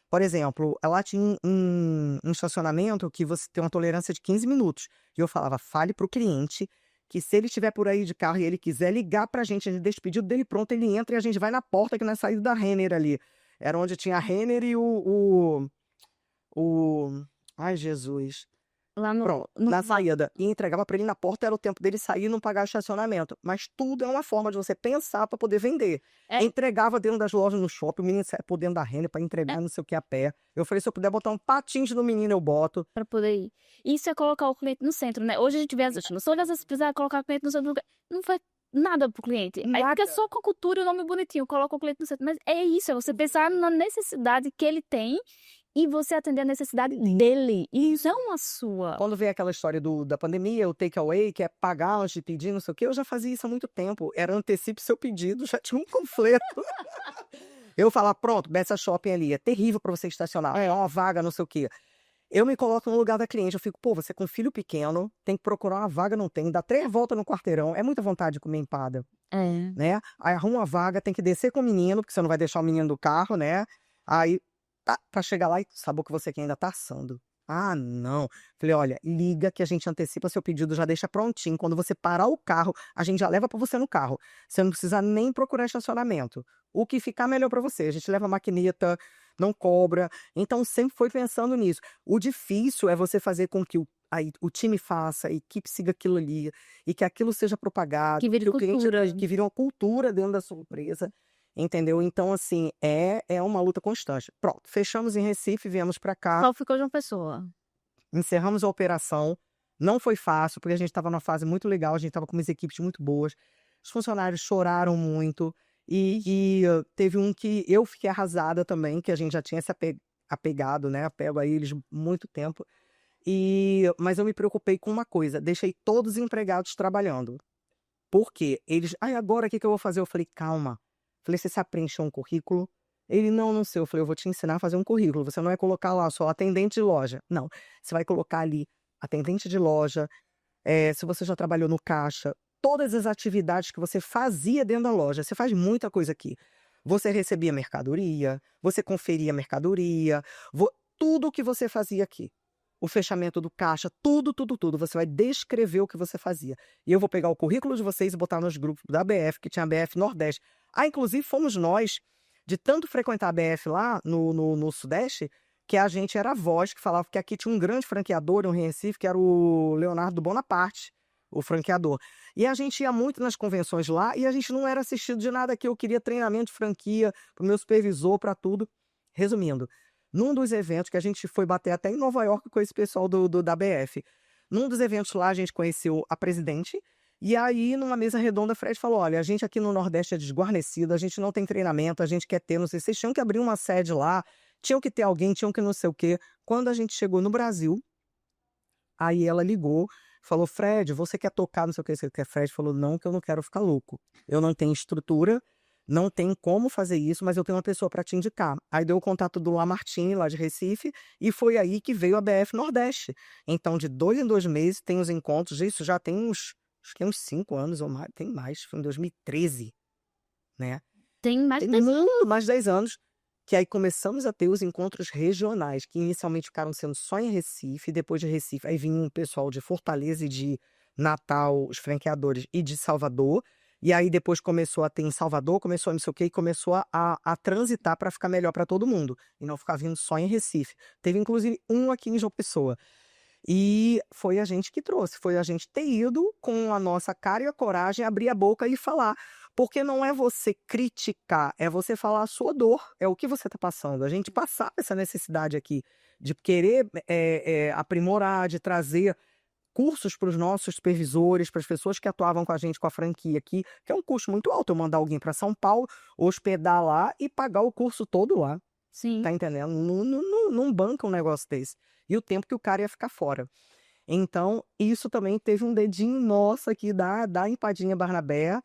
Por exemplo, lá tinha um estacionamento que você tem uma tolerância de 15 minutos. E eu falava, fale pro cliente que se ele estiver por aí de carro e ele quiser ligar pra gente, a gente deixa o pedido dele pronto, ele entra e a gente vai na porta, que na saída da Renner ali. Era onde tinha a Renner e ai, Jesus. Lá no, Pronto, na saída. E entregava para ele na porta, era o tempo dele sair e não pagar estacionamento. Mas tudo é uma forma de você pensar para poder vender. Entregava dentro das lojas no shopping, o menino saia por dentro da Renner para entregar não sei o que a pé. Eu falei, se eu puder botar um patins no menino, eu boto. Para poder ir. Isso é colocar o cliente no centro, né? Hoje a gente vê as não às vezes precisar colocar o cliente no centro do lugar. Não faz nada pro cliente. Aí fica só com a cultura e o nome bonitinho, coloca o cliente no centro. Mas é isso, é você pensar na necessidade que ele tem e você atender a necessidade dele, e não a sua. Quando veio aquela história da pandemia, o takeaway, que é pagar antes de pedir, não sei o quê, eu já fazia isso há muito tempo. Era antecipe seu pedido, já tinha um panfleto. Eu falava, pronto, Bessa Shopping ali, é terrível para você estacionar, é uma vaga, não sei o quê. Eu me coloco no lugar da cliente, eu fico, você com filho pequeno, tem que procurar uma vaga, não tem, dá 3 voltas no quarteirão, é muita vontade de comer empada, né? Aí arruma uma vaga, tem que descer com o menino, porque você não vai deixar o menino do carro, né? Aí, pra chegar lá e saber que você aqui ainda tá assando. Ah, não. Falei, olha, liga que a gente antecipa seu pedido, já deixa prontinho. Quando você parar o carro, a gente já leva pra você no carro. Você não precisa nem procurar estacionamento. O que ficar melhor pra você. A gente leva a maquineta, não cobra. Então, sempre foi pensando nisso. O difícil é você fazer com que o time faça, a equipe siga aquilo ali, e que aquilo seja propagado. Que vire cultura. Que vire uma cultura dentro da sua empresa. Entendeu? Então, assim, é uma luta constante. Pronto, fechamos em Recife, viemos para cá. Só ficou de uma pessoa. Encerramos a operação. Não foi fácil, porque a gente estava numa fase muito legal, a gente estava com umas equipes muito boas. Os funcionários choraram muito. E teve um que eu fiquei arrasada também, que a gente já tinha se apegado, né? Apego a eles muito tempo. Mas eu me preocupei com uma coisa, deixei todos os empregados trabalhando. Por quê? Eles, agora o que eu vou fazer? Eu falei, calma. Falei, você sabe preencher um currículo? Ele, não sei. Eu falei, eu vou te ensinar a fazer um currículo. Você não vai colocar lá só atendente de loja. Não, você vai colocar ali atendente de loja, se você já trabalhou no caixa, todas as atividades que você fazia dentro da loja. Você faz muita coisa aqui. Você recebia mercadoria, você conferia mercadoria, tudo o que você fazia aqui. O fechamento do caixa, tudo, tudo, tudo. Você vai descrever o que você fazia. E eu vou pegar o currículo de vocês e botar nos grupos da ABF, que tinha a ABF Nordeste. Inclusive, fomos nós, de tanto frequentar a ABF lá no Sudeste, que a gente era a voz que falava que aqui tinha um grande franqueador, um Recife, que era o Leonardo Bonaparte, o franqueador. E a gente ia muito nas convenções lá e a gente não era assistido de nada aqui. Eu queria treinamento de franquia para o meu supervisor, para tudo. Resumindo, num dos eventos que a gente foi bater até em Nova York com esse pessoal da ABF, num dos eventos lá a gente conheceu a presidente e aí numa mesa redonda Fred falou, olha, a gente aqui no Nordeste é desguarnecido, a gente não tem treinamento, a gente quer ter, não sei, vocês tinham que abrir uma sede lá, tinham que ter alguém, tinham que não sei o quê. Quando a gente chegou no Brasil, aí ela ligou, falou, Fred, você quer tocar, não sei o que, você quer? Fred falou, não, que eu não quero ficar louco. Eu não tenho estrutura, não tem como fazer isso, mas eu tenho uma pessoa para te indicar. Aí deu o contato do Lamartine, lá de Recife, e foi aí que veio a BF Nordeste. Então, de 2 em 2 meses, tem os encontros, isso já tem acho que uns 5 anos ou mais, tem mais, foi em 2013, né? Tem mais de Tem 10 anos. muito mais de 10 anos, que aí começamos a ter os encontros regionais, que inicialmente ficaram sendo só em Recife, depois de Recife, aí vinha um pessoal de Fortaleza e de Natal, os franqueadores, e de Salvador, e aí depois começou a ter em Salvador, começou a não sei o quê, e começou a transitar para ficar melhor para todo mundo, e não ficar vindo só em Recife. Teve inclusive um aqui em João Pessoa. E foi a gente que trouxe, foi a gente ter ido com a nossa cara e a coragem, abrir a boca e falar. Porque não é você criticar, é você falar a sua dor, é o que você está passando. A gente passava essa necessidade aqui de querer aprimorar, de trazer cursos para os nossos supervisores, para as pessoas que atuavam com a gente com a franquia aqui, que é um custo muito alto. Eu mandar alguém para São Paulo, hospedar lá e pagar o curso todo lá. Sim. Tá entendendo? Não banca um negócio desse. E o tempo que o cara ia ficar fora. Então, isso também teve um dedinho nosso aqui da Empadinha Barnabé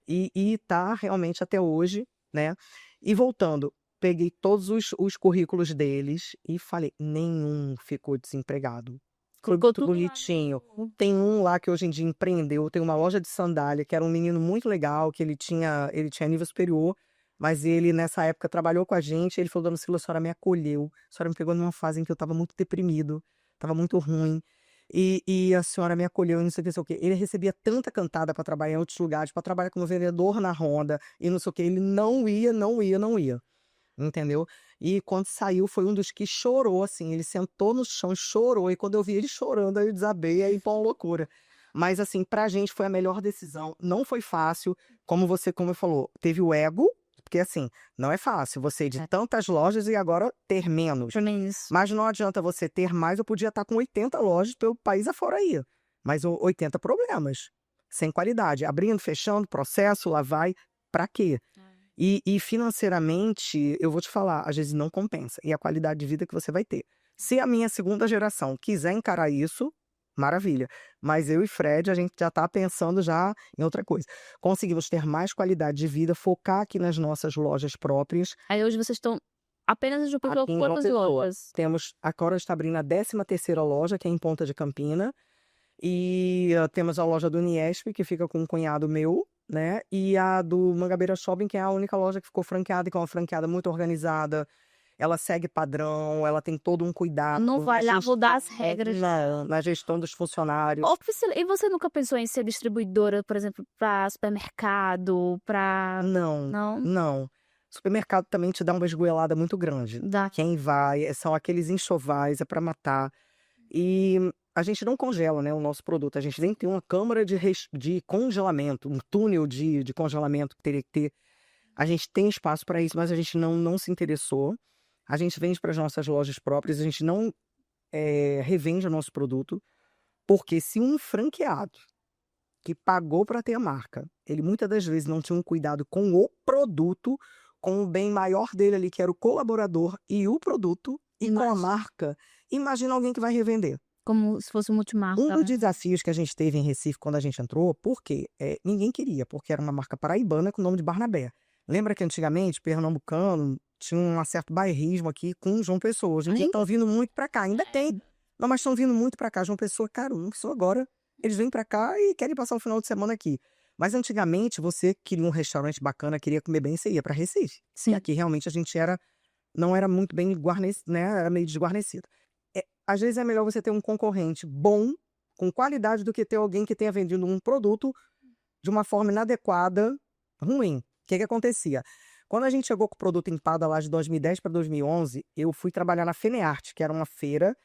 e tá realmente até hoje, né? E voltando, peguei todos os currículos deles e falei, nenhum ficou desempregado. Foi Ficou muito tudo lá bonitinho. Tem um lá que hoje em dia empreendeu, tem uma loja de sandália, que era um menino muito legal, que ele tinha nível superior, mas ele, nessa época, trabalhou com a gente. Ele falou, dona Sila, a senhora me acolheu. A senhora me pegou numa fase em que eu estava muito deprimido, estava muito ruim. E a senhora me acolheu e não sei o que, sei o que. Ele recebia tanta cantada para trabalhar em outros lugares, para trabalhar como vendedor na Honda e não sei o que. Ele não ia, não ia, não ia. Entendeu? E quando saiu, foi um dos que chorou, assim. Ele sentou no chão e chorou. E quando eu vi ele chorando, aí eu desabei, aí foi uma loucura. Mas, assim, pra gente foi a melhor decisão. Não foi fácil, como você falou, teve o ego, porque, assim, não é fácil você ir de tantas lojas e agora ter menos. Mas não adianta você ter mais, eu podia estar com 80 lojas pelo país afora aí. Mas 80 problemas, sem qualidade. Abrindo, fechando, processo, lá vai, pra quê? E financeiramente, eu vou te falar, às vezes não compensa. E a qualidade de vida que você vai ter. Se a minha segunda geração quiser encarar isso, maravilha. Mas eu e Fred, a gente já está pensando já em outra coisa. Conseguimos ter mais qualidade de vida, focar aqui nas nossas lojas próprias. Aí hoje vocês estão apenas em João Pessoa, Aqui em quantas João Pessoa, lojas? temos, agora está abrindo a 13ª loja, que é em Ponta de Campina. E temos a loja do Uniesp, que fica com um cunhado meu, né? E a do Mangabeira Shopping, que é a única loja que ficou franqueada, que é uma franqueada muito organizada. Ela segue padrão, ela tem todo um cuidado. Não vai lá mudar as regras. Na gestão dos funcionários. E você nunca pensou em ser distribuidora, por exemplo, para supermercado, para... Não. Supermercado também te dá uma esgoelada muito grande. Dá. Quem vai, são aqueles enxovais, é para matar. E a gente não congela, né, o nosso produto. A gente nem tem uma câmara de congelamento, um túnel de congelamento que teria que ter. A gente tem espaço para isso, mas a gente não se interessou. A gente vende para as nossas lojas próprias, a gente não revende o nosso produto, porque se um franqueado que pagou para ter a marca, ele muitas das vezes não tinha um cuidado com o produto, com o bem maior dele ali, que era o colaborador e o produto, e com a marca, imagina alguém que vai revender. Como se fosse multimarca. Um dos desafios que a gente teve em Recife quando a gente entrou, porque ninguém queria, porque era uma marca paraibana com o nome de Barnabé. Lembra que antigamente, pernambucano, tinha um certo bairrismo aqui com João Pessoa. Hoje em dia estão vindo muito para cá, ainda tem. Não, mas estão vindo muito para cá. João Pessoa, cara, João Pessoa agora Eles vêm pra cá e querem passar um final de semana aqui. Mas antigamente, você queria um restaurante bacana, queria comer bem, você ia pra Recife. E Sim. aqui realmente a gente não era muito bem guarnecido, né? Era meio desguarnecido. Às vezes é melhor você ter um concorrente bom, com qualidade, do que ter alguém que tenha vendido um produto de uma forma inadequada, ruim. O que que acontecia? Quando a gente chegou com o produto empada lá de 2010 para 2011, eu fui trabalhar na Fenearte, que era uma feira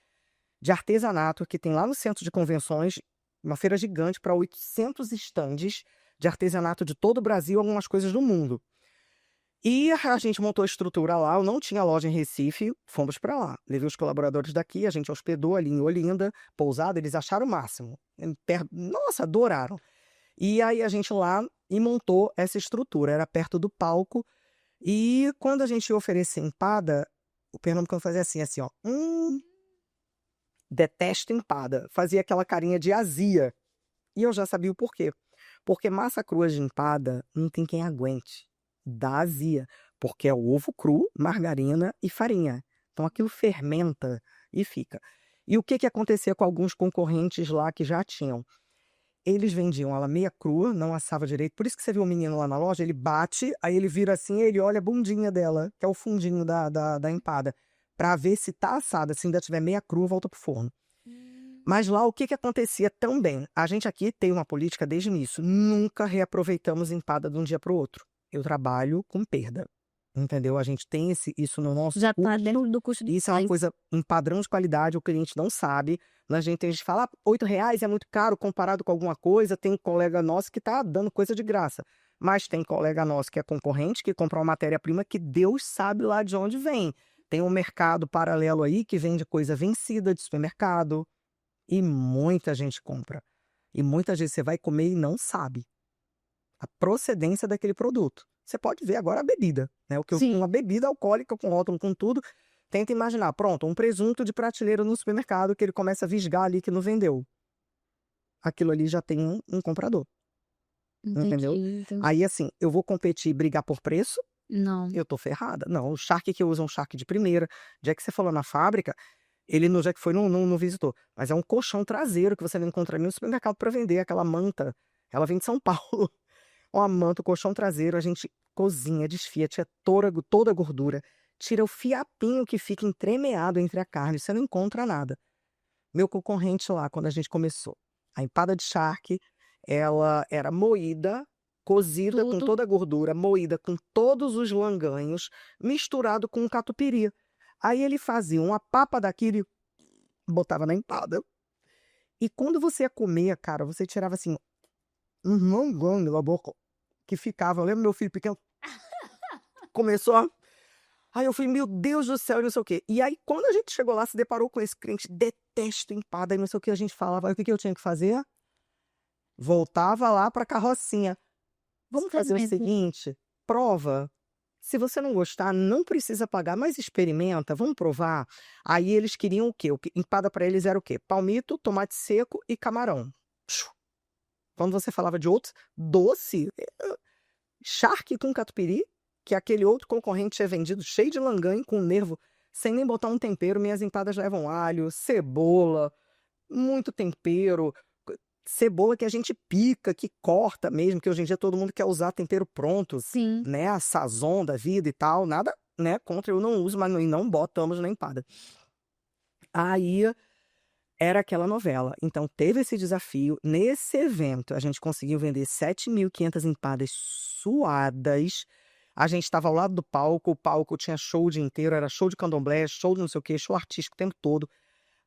de artesanato que tem lá no centro de convenções, uma feira gigante para 800 estandes de artesanato de todo o Brasil, algumas coisas do mundo. E a gente montou a estrutura lá, eu não tinha loja em Recife, fomos para lá. Levei os colaboradores daqui, a gente hospedou ali em Olinda, pousada, eles acharam o máximo. Nossa, adoraram. E aí a gente lá e montou essa estrutura, era perto do palco. E quando a gente ia oferecer empada, o pernambucano fazia assim, ó. Detesto empada. Fazia aquela carinha de azia. E eu já sabia o porquê. Porque massa crua de empada não tem quem aguente. Dá azia. Porque é ovo cru, margarina e farinha. Então aquilo fermenta e fica. E o que que acontecia com alguns concorrentes lá que já tinham? Eles vendiam ela meia crua, não assava direito. Por isso que você viu o menino lá na loja, ele bate, aí ele vira assim, ele olha a bundinha dela, que é o fundinho da empada, pra ver se tá assada. Se ainda tiver meia crua, volta pro forno. Mas lá, o que que acontecia também? A gente aqui tem uma política desde o início. Nunca reaproveitamos empada de um dia pro outro. Eu trabalho com perda. Entendeu? A gente tem isso no nosso Já tá custo. dentro do custo de Isso é uma coisa, um padrão de qualidade, o cliente não sabe. A gente tem gente que fala, R$ 8 é muito caro comparado com alguma coisa. Tem colega nosso que tá dando coisa de graça. Mas tem colega nosso que é concorrente, que compra uma matéria-prima que Deus sabe lá de onde vem. Tem um mercado paralelo aí que vende coisa vencida de supermercado. E muita gente compra. E muitas vezes você vai comer e não sabe a procedência daquele produto. Você pode ver agora a bebida, né? Sim. Uma bebida alcoólica com rótulo, com tudo. Tenta imaginar, pronto, um presunto de prateleira no supermercado que ele começa a visgar ali que não vendeu. Aquilo ali já tem um comprador, entendeu? Entendi. Aí assim, eu vou competir e brigar por preço, Não. eu tô ferrada. Não, o charque que eu uso é um charque de primeira. Já que você falou na fábrica, ele no dia que foi não visitou. Mas é um colchão traseiro que você não encontra no supermercado para vender, aquela manta. Ela vem de São Paulo. Uma manta, o colchão traseiro, a gente cozinha, desfia, tira toda a gordura, tira o fiapinho que fica entremeado entre a carne, você não encontra nada. Meu concorrente lá, quando a gente começou, a empada de charque, ela era moída, cozida com Tudo. toda a gordura, moída com todos os langanhos, misturado com catupiry. Aí ele fazia uma papa daquele, botava na empada. E quando você ia comer, cara, você tirava assim, um langanho da boca que ficava. Eu lembro meu filho pequeno começou a... Aí eu falei, meu Deus do céu, e não sei o quê. E aí, quando a gente chegou lá, se deparou com esse cliente, detesto empada, e não sei o que, a gente falava, aí o que que eu tinha que fazer? Voltava lá pra carrocinha. Vamos fazer o seguinte, prova. Se você não gostar, não precisa pagar, mas experimenta, vamos provar. Aí eles queriam o quê? Empada pra eles era o quê? Palmito, tomate seco e camarão. Quando você falava de outros, doce, charque com catupiry, que aquele outro concorrente é vendido cheio de langanho, com nervo, sem nem botar um tempero. Minhas empadas levam alho, cebola, muito tempero, cebola que a gente pica, que corta mesmo, que hoje em dia todo mundo quer usar tempero pronto, Sim. né? A sazon da vida e tal, nada, né? Contra, eu não uso, mas não botamos na empada. Aí era aquela novela. Então teve esse desafio. Nesse evento, a gente conseguiu vender 7.500 empadas suadas. A gente estava ao lado do palco, o palco tinha show o dia inteiro, era show de candomblé, show de não sei o quê, show artístico o tempo todo.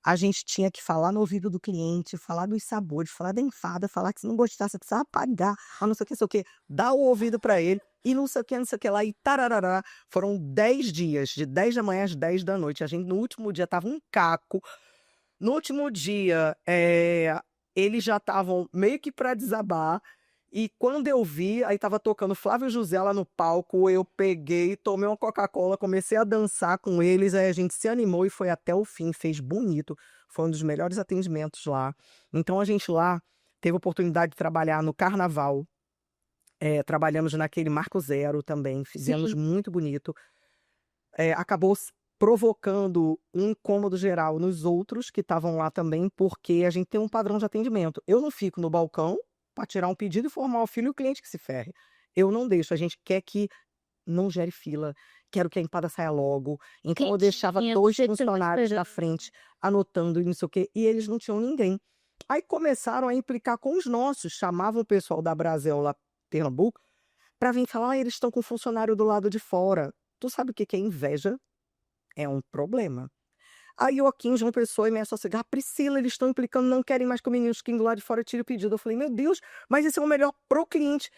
A gente tinha que falar no ouvido do cliente, falar dos sabores, falar da enfada, falar que se não gostasse, você precisava pagar, não sei o que, dar o ouvido para ele, e não sei o que lá, e tararará. Foram 10 dias, de 10 da manhã às 10 da noite. A gente, no último dia, tava um caco. No último dia, eles já estavam meio que para desabar. E quando eu vi, aí tava tocando Flávio José lá no palco, eu peguei, tomei uma Coca-Cola, comecei a dançar com eles, aí a gente se animou e foi até o fim, fez bonito. Foi um dos melhores atendimentos lá. Então a gente lá teve a oportunidade de trabalhar no Carnaval. Trabalhamos naquele Marco Zero também, fizemos Sim. muito bonito. Acabou provocando um incômodo geral nos outros que estavam lá também, porque a gente tem um padrão de atendimento. Eu não fico no balcão para tirar um pedido e formar o filho e o cliente que se ferre. Eu não deixo, a gente quer que não gere fila, quero que a empada saia logo. Então eu deixava Quentinha, 2 você tá funcionários na esperando. frente, anotando e não sei o quê, e eles não tinham ninguém. Aí começaram a implicar com os nossos, chamavam o pessoal da Brasel lá, Pernambuco, para vir falar: eles estão com o funcionário do lado de fora. Tu sabe o que que é inveja? É um problema. Aí o Joaquim, João Pessoa e minha sócia: Priscila, eles estão implicando, não querem mais que o menino do lado de fora tire o pedido. Eu falei: meu Deus, mas isso é o melhor pro cliente.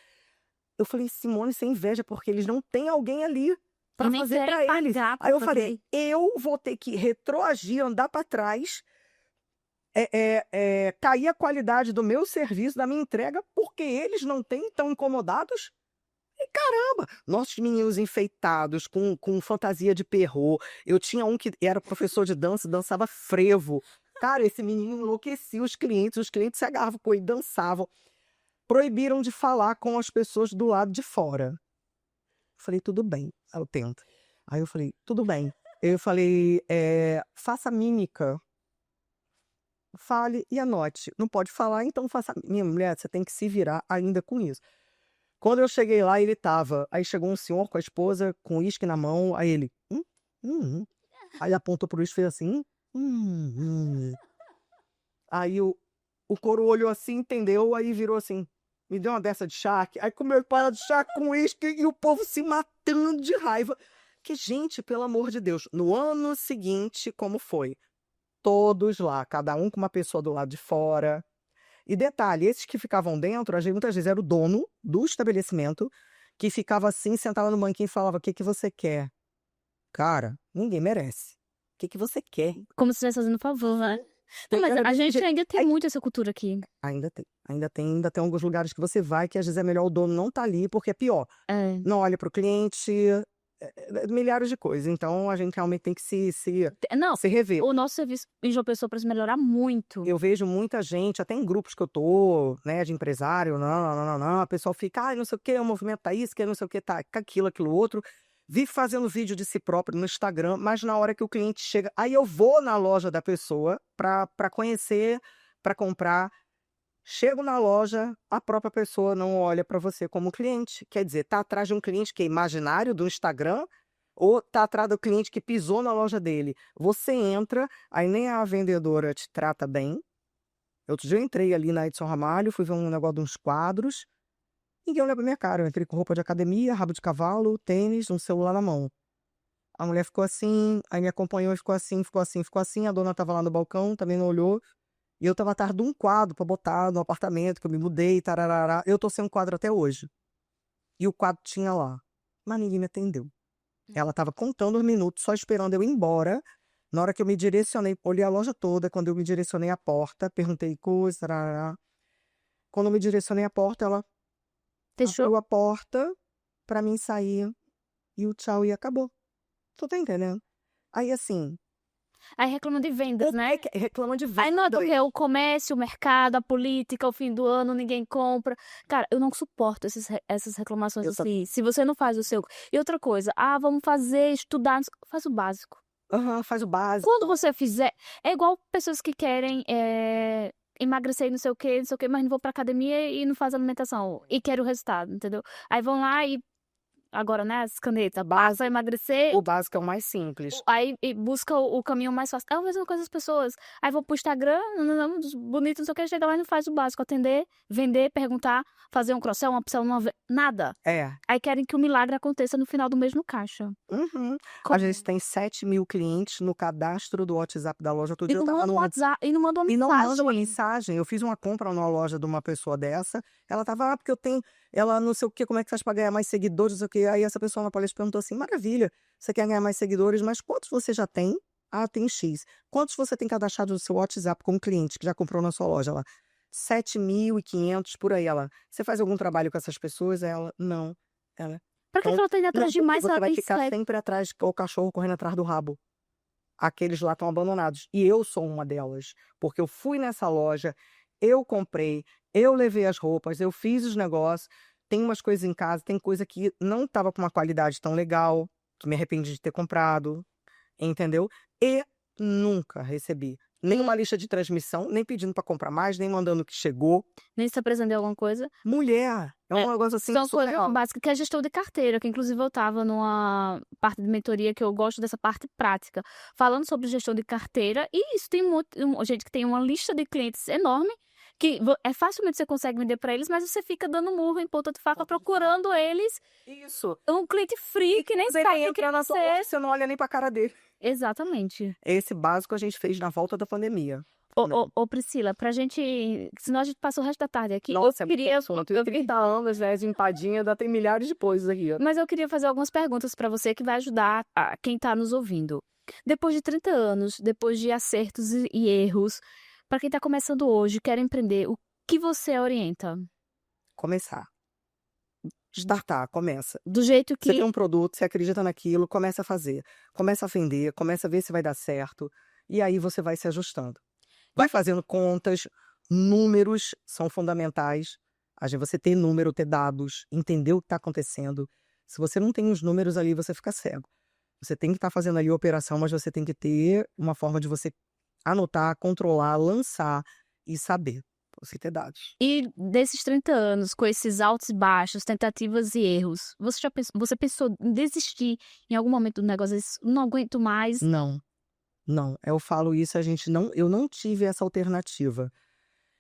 Eu falei: Simone, isso é inveja, porque eles não têm alguém ali para Nem fazer querem para eles. pagar pra Aí eu fazer. falei: eu vou ter que retroagir, andar para trás, cair a qualidade do meu serviço, da minha entrega, porque eles não têm, tão incomodados. E caramba, nossos meninos enfeitados, com fantasia de perrô. Eu tinha um que era professor de dança, dançava frevo. Cara, esse menino enlouquecia os clientes se agarravam com ele, dançavam. Proibiram de falar com as pessoas do lado de fora. Falei: tudo bem, eu tento. Aí eu falei: tudo bem. Eu falei: faça mímica, fale e anote. Não pode falar, então faça. Minha mulher, você tem que se virar ainda com isso. Quando eu cheguei lá, ele tava. Aí chegou um senhor com a esposa, com uísque na mão. Aí ele: Aí ele apontou pro uísque e fez assim: Aí o coro olhou assim, entendeu? Aí virou assim: me deu uma dessa de charque. Aí comeu para de charque com uísque e o povo se matando de raiva. Que, gente, pelo amor de Deus. No ano seguinte, como foi? Todos lá, cada um com uma pessoa do lado de fora. E detalhe, esses que ficavam dentro, muitas vezes era o dono do estabelecimento, que ficava assim, sentava no banquinho e falava: o que que você quer? Cara, ninguém merece. O que que você quer? Como se estivesse fazendo favor, né? Não, mas a gente ainda tem muito essa cultura aqui. Ainda tem alguns lugares que você vai que às vezes é melhor o dono não tá ali, porque é pior. É. Não olha pro cliente, milhares de coisas. Então a gente realmente tem que Não, se rever. o nosso serviço em João Pessoa precisa melhorar muito. Eu vejo muita gente, até em grupos que eu tô, né, de empresário, não, a pessoa fica: não sei o que, o movimento tá isso, que não sei o que, tá aquilo outro. Vive fazendo vídeo de si próprio no Instagram, mas na hora que o cliente chega, aí eu vou na loja da pessoa para conhecer, para comprar. Chego na loja, a própria pessoa não olha para você como cliente. Quer dizer, tá atrás de um cliente que é imaginário do Instagram ou tá atrás do cliente que pisou na loja dele. Você entra, aí nem a vendedora te trata bem. Outro dia eu entrei ali na Edson Ramalho, fui ver um negócio de uns quadros. Ninguém olha pra minha cara. Eu entrei com roupa de academia, rabo de cavalo, tênis, um celular na mão. A mulher ficou assim, aí me acompanhou e ficou assim. A dona tava lá no balcão, também não olhou. E eu tava atrás de um quadro pra botar no apartamento, que eu me mudei, tararará. Eu tô sem um quadro até hoje. E o quadro tinha lá. Mas ninguém me atendeu. Ela tava contando os minutos, só esperando eu ir embora. Na hora que eu me direcionei, olhei a loja toda, quando eu me direcionei à porta, perguntei coisa, tarará. Quando eu me direcionei à porta, ela Fechou. abriu a porta pra mim sair. E o tchau e acabou. Tu tá entendendo? Aí assim, Aí reclama de vendas, né? reclama de Aí não é venda. porque o comércio, o mercado, a política, o fim do ano, ninguém compra. Cara, eu não suporto essas reclamações Eu assim. Se você não faz o seu. E outra coisa, vamos fazer, estudar. Faz o básico. Faz o básico. Quando você fizer. É igual pessoas que querem emagrecer e não sei o quê, mas não vão pra academia e não faz alimentação. E querem o resultado, entendeu? Aí vão lá e. Agora, né, as canetas, basta emagrecer. O básico é o mais simples. Aí e busca o caminho mais fácil. É a mesma coisa das pessoas. Aí vou pro Instagram, bonito, não sei o que, chega lá e não faz o básico. Atender, vender, perguntar, fazer um croissant, uma opção, nada. É. Aí querem que o milagre aconteça no final do mês no caixa. Às vezes tem 7.000 clientes no cadastro do WhatsApp da loja. Outro E dia eu não tava manda no WhatsApp, e não manda uma E não mensagem. manda uma mensagem. Eu fiz uma compra numa loja de uma pessoa dessa. Ela tava: porque eu tenho. Ela não sei o que, como é que faz pra ganhar mais seguidores, não sei o que. Aí essa pessoa na palestra perguntou assim: maravilha, você quer ganhar mais seguidores, mas quantos você já tem? Tem X. Quantos você tem cadastrado no seu WhatsApp como cliente que já comprou na sua loja? Ela: 7.500 por aí. Ela: você faz algum trabalho com essas pessoas? Ela: não. Ela: Pra que ela tá indo atrás de porque mais se você ela vai tem ficar 7? sempre atrás, o cachorro correndo atrás do rabo. Aqueles lá estão abandonados. E eu sou uma delas, porque eu fui nessa loja, eu comprei, eu levei as roupas, eu fiz os negócios. Tem umas coisas em casa, tem coisa que não estava com uma qualidade tão legal, que me arrependi de ter comprado. entendeu? E nunca recebi nenhuma lista de transmissão, nem pedindo para comprar mais, nem mandando que chegou. Nem se apresentou alguma coisa. Mulher, é um negócio assim São surreal. coisas básicas, que é a gestão de carteira, que inclusive eu estava numa parte de mentoria que eu gosto dessa parte prática, falando sobre gestão de carteira, e isso tem gente que tem uma lista de clientes enorme, que é facilmente você consegue vender para eles, mas você fica dando murro em ponta de faca procurando eles. Isso. Um cliente free que nem Você sabe o que entra na sua você é. loja, você não olha nem pra cara dele. Exatamente. Esse básico a gente fez na volta da pandemia. Ô, Priscila, pra gente. Senão a gente passa o resto da tarde aqui. Nossa, eu queria. eu tenho 30 anos, né, de empadinha, ainda tem milhares de coisas aqui. Mas eu queria fazer algumas perguntas para você que vai ajudar quem está nos ouvindo. Depois de 30 anos, depois de acertos e erros, para quem está começando hoje, quer empreender, o que você orienta? Começar. Startar, começa. Do jeito Você tem que. um produto, você acredita naquilo, começa a fazer. Começa a vender, começa a ver se vai dar certo. E aí você vai se ajustando. Vai fazendo contas, números são fundamentais. Você ter número, ter dados, entender o que está acontecendo. Se você não tem os números ali, você fica cego. Você tem que estar fazendo ali a operação, mas você tem que ter uma forma de você anotar, controlar, lançar e saber. Você ter dados. E desses 30 anos, com esses altos e baixos, tentativas e erros, você pensou em desistir em algum momento do negócio? Não aguento mais. Não. Eu falo isso, eu não tive essa alternativa.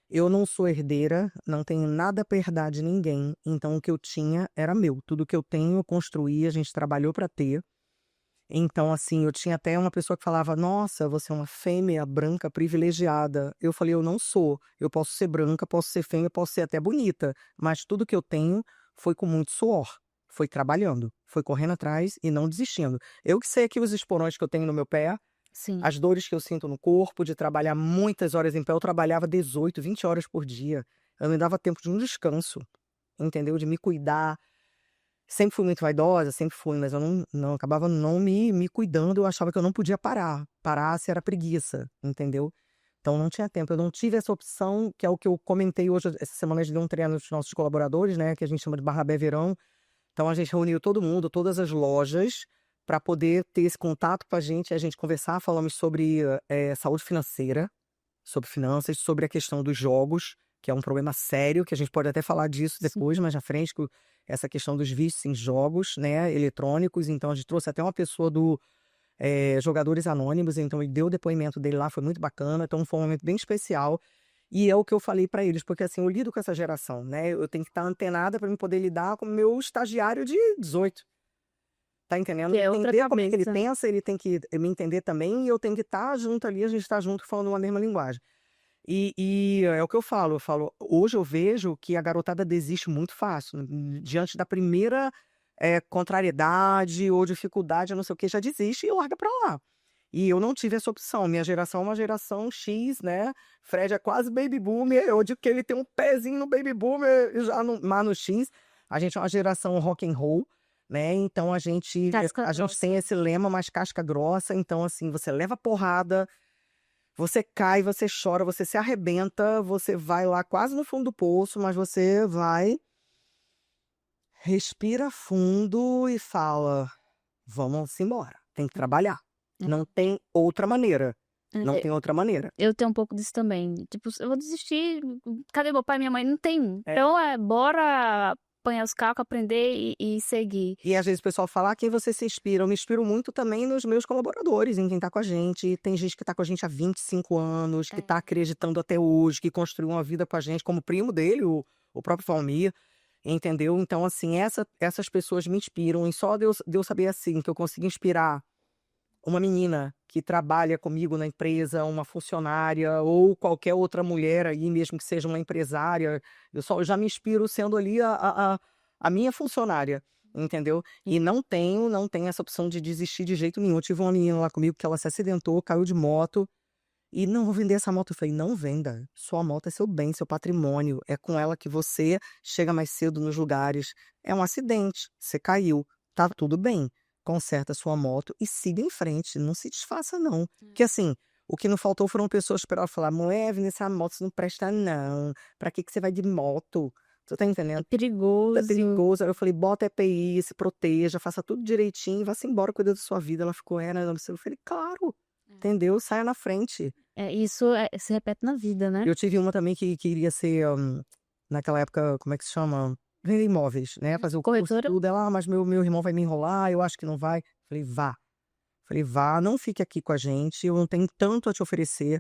Eu não sou herdeira, não tenho nada para herdar de ninguém, então o que eu tinha era meu. Tudo que eu tenho, eu construí, a gente trabalhou para ter. Então, assim, eu tinha até uma pessoa que falava, nossa, você é uma fêmea branca privilegiada. Eu falei, eu não sou. Eu posso ser branca, posso ser fêmea, posso ser até bonita, mas tudo que eu tenho foi com muito suor. Foi trabalhando, foi correndo atrás e não desistindo. Eu que sei aqui os esporões que eu tenho no meu pé, Sim. as dores que eu sinto no corpo, de trabalhar muitas horas em pé. Eu trabalhava 18, 20 horas por dia. Eu não me dava tempo de um descanso, entendeu? De me cuidar. Sempre fui muito vaidosa, sempre fui, mas eu não acabava não me cuidando. Eu achava que eu não podia parar. Parasse era preguiça, entendeu? Então não tinha tempo. Eu não tive essa opção, que é o que eu comentei hoje. Essa semana a gente deu um treino nos nossos colaboradores, né? Que a gente chama de Barrabé Verão. Então a gente reuniu todo mundo, todas as lojas, para poder ter esse contato com a gente conversar. Falamos sobre saúde financeira, sobre finanças, sobre a questão dos jogos, que é um problema sério, que a gente pode até falar disso depois, mais na frente, essa questão dos vícios em jogos, né, eletrônicos. Então a gente trouxe até uma pessoa do Jogadores Anônimos, então ele deu o depoimento dele lá, foi muito bacana, então foi um momento bem especial. E é o que eu falei para eles, porque assim, eu lido com essa geração, né? Eu tenho que estar antenada para me poder lidar com o meu estagiário de 18. Tá entendendo? Que é outra Entender como é que ele cabeça. pensa, ele tem que me entender também, e eu tenho que estar junto ali, a gente tá junto falando uma mesma linguagem. E é o que eu falo, hoje eu vejo que a garotada desiste muito fácil, diante da primeira contrariedade ou dificuldade, não sei o que, já desiste e larga pra lá. E eu não tive essa opção. Minha geração é uma geração X, né? Fred é quase baby boomer. Eu digo que ele tem um pezinho no baby boomer, já mas no X. A gente é uma geração rock and roll, né? Então a gente tem esse lema mais casca grossa. Então, assim, você leva porrada, você cai, você chora, você se arrebenta, você vai lá quase no fundo do poço, mas você vai, respira fundo e fala: vamos embora, tem que trabalhar. Não tem outra maneira. Não tem outra maneira. Eu tenho um pouco disso também. Tipo, eu vou desistir. Cadê meu pai e minha mãe? Não tem. Então, bora apanhar os cacos, aprender e seguir. E às vezes o pessoal fala, quem você se inspira? Eu me inspiro muito também nos meus colaboradores, em quem tá com a gente. Tem gente que tá com a gente há 25 anos, que tá acreditando até hoje, que construiu uma vida com a gente, como primo dele, o próprio Valmir. Entendeu? Então, assim, essas pessoas me inspiram. E só de eu saber, assim, que eu consigo inspirar uma menina que trabalha comigo na empresa, uma funcionária ou qualquer outra mulher aí, mesmo que seja uma empresária, eu já me inspiro sendo ali a minha funcionária, entendeu? E não tenho essa opção de desistir de jeito nenhum. Eu tive uma menina lá comigo que ela se acidentou, caiu de moto e não vou vender essa moto. Eu falei, não venda, sua moto é seu bem, seu patrimônio, é com ela que você chega mais cedo nos lugares. É um acidente, você caiu, tá tudo bem. Conserta sua moto e siga em frente, não se desfaça não. Porque assim, o que não faltou foram pessoas para falar, mulher, essa moto não presta não, pra que você vai de moto? Tu tá entendendo? É perigoso. perigoso. Aí eu falei, bota EPI, se proteja, faça tudo direitinho e vá-se embora, cuida da sua vida. Ela ficou, né? Eu falei, claro, entendeu? Saia na frente. Isso se repete na vida, né? Eu tive uma também que queria ser, naquela época, como é que se chama? Vender imóveis, né? Fazer o curso Corretora? tudo. Ela, mas meu irmão vai me enrolar, eu acho que não vai. Falei, vá. Falei, vá, não fique aqui com a gente, eu não tenho tanto a te oferecer.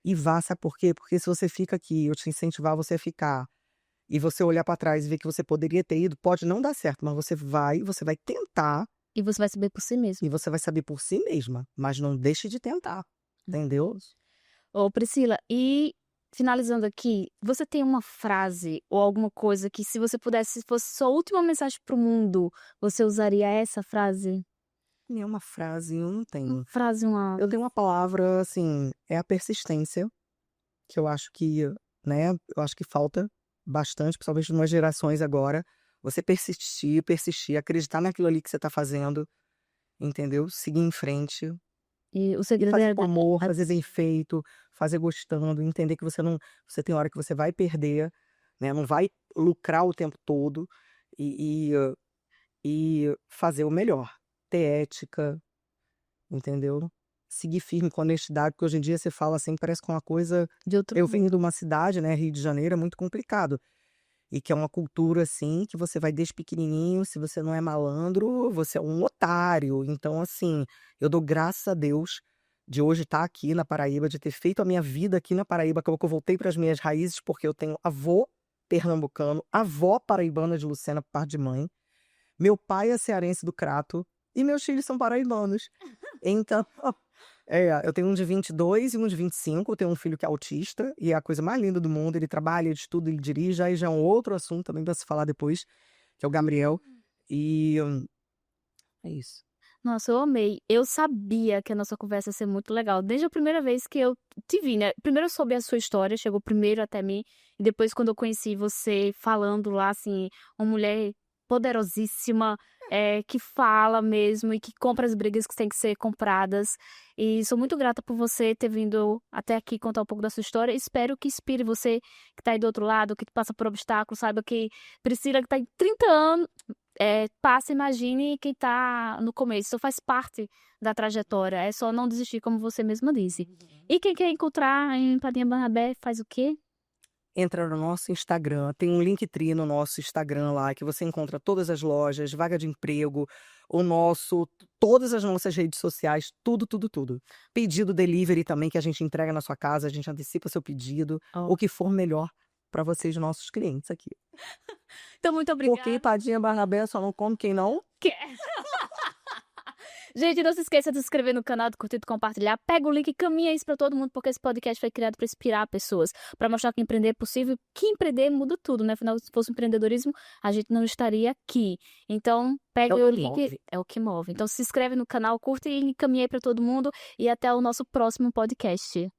E vá, sabe por quê? Porque se você fica aqui, eu te incentivar você a ficar, e você olhar pra trás e ver que você poderia ter ido, pode não dar certo, mas você vai tentar E você vai saber por si mesmo. e você vai saber por si mesma, mas não deixe de tentar, entendeu? Ô, Priscila, e finalizando aqui, você tem uma frase ou alguma coisa que se você pudesse, se fosse sua última mensagem para o mundo, você usaria essa frase? Nenhuma frase, eu não Uma tenho. frase, Eu tenho uma palavra, assim, é a persistência, que eu acho que, né, eu acho que falta bastante, principalmente nas gerações agora. Você persistir, persistir, acreditar naquilo ali que você tá fazendo, entendeu? Seguir em frente e o e segredo fazer é com amor, fazer bem feito, fazer gostando, entender que você tem hora que você vai perder, né? Não vai lucrar o tempo todo e fazer o melhor. Ter ética, entendeu? Seguir firme com honestidade, porque hoje em dia você fala assim, parece que é uma coisa. de outro Eu mundo. venho de uma cidade, né, Rio de Janeiro, é muito complicado. E que é uma cultura assim, que você vai desde pequenininho, se você não é malandro, você é um otário. Então, assim, eu dou graças a Deus de hoje estar aqui na Paraíba, de ter feito a minha vida aqui na Paraíba, que eu voltei para as minhas raízes, porque eu tenho avô pernambucano, avó paraibana de Lucena por parte de mãe. Meu pai é cearense do Crato e meus filhos são paraibanos. Então, eu tenho um de 22 e um de 25. Eu tenho um filho que é autista e é a coisa mais linda do mundo. Ele trabalha, ele estuda, ele dirige. Aí já é um outro assunto também para se falar depois, que é o Gabriel. E é isso. Nossa, eu amei. Eu sabia que a nossa conversa ia ser muito legal. Desde a primeira vez que eu te vi, né? Primeiro eu soube a sua história, chegou primeiro até mim. E depois, quando eu conheci você falando lá, assim, uma mulher poderosíssima, que fala mesmo e que compra as brigas que têm que ser compradas. E sou muito grata por você ter vindo até aqui contar um pouco da sua história. Espero que inspire você que tá aí do outro lado, que passa por obstáculos, saiba que Priscila, que tá em 30 anos, passa, imagine quem tá no começo. Isso faz parte da trajetória. É só não desistir, como você mesma disse. E quem quer encontrar em Padinha Barnabé faz o quê? Entra no nosso Instagram, tem um Linktree no nosso Instagram lá, que você encontra todas as lojas, vaga de emprego, todas as nossas redes sociais, tudo, tudo, tudo. Pedido delivery também, que a gente entrega na sua casa, a gente antecipa seu pedido, Ó. o que for melhor para vocês, nossos clientes aqui. Então, muito Porque obrigada. Padinha Barnabé só não come quem não. Gente, não se esqueça de se inscrever no canal, de curtir, de compartilhar. Pega o link e caminha isso pra todo mundo, porque esse podcast foi criado para inspirar pessoas, para mostrar que empreender é possível, que empreender muda tudo, né? Afinal, se fosse empreendedorismo, a gente não estaria aqui. Então, pega o link, move. é o que move. Então, se inscreve no canal, curte e caminha aí pra todo mundo. E até o nosso próximo podcast.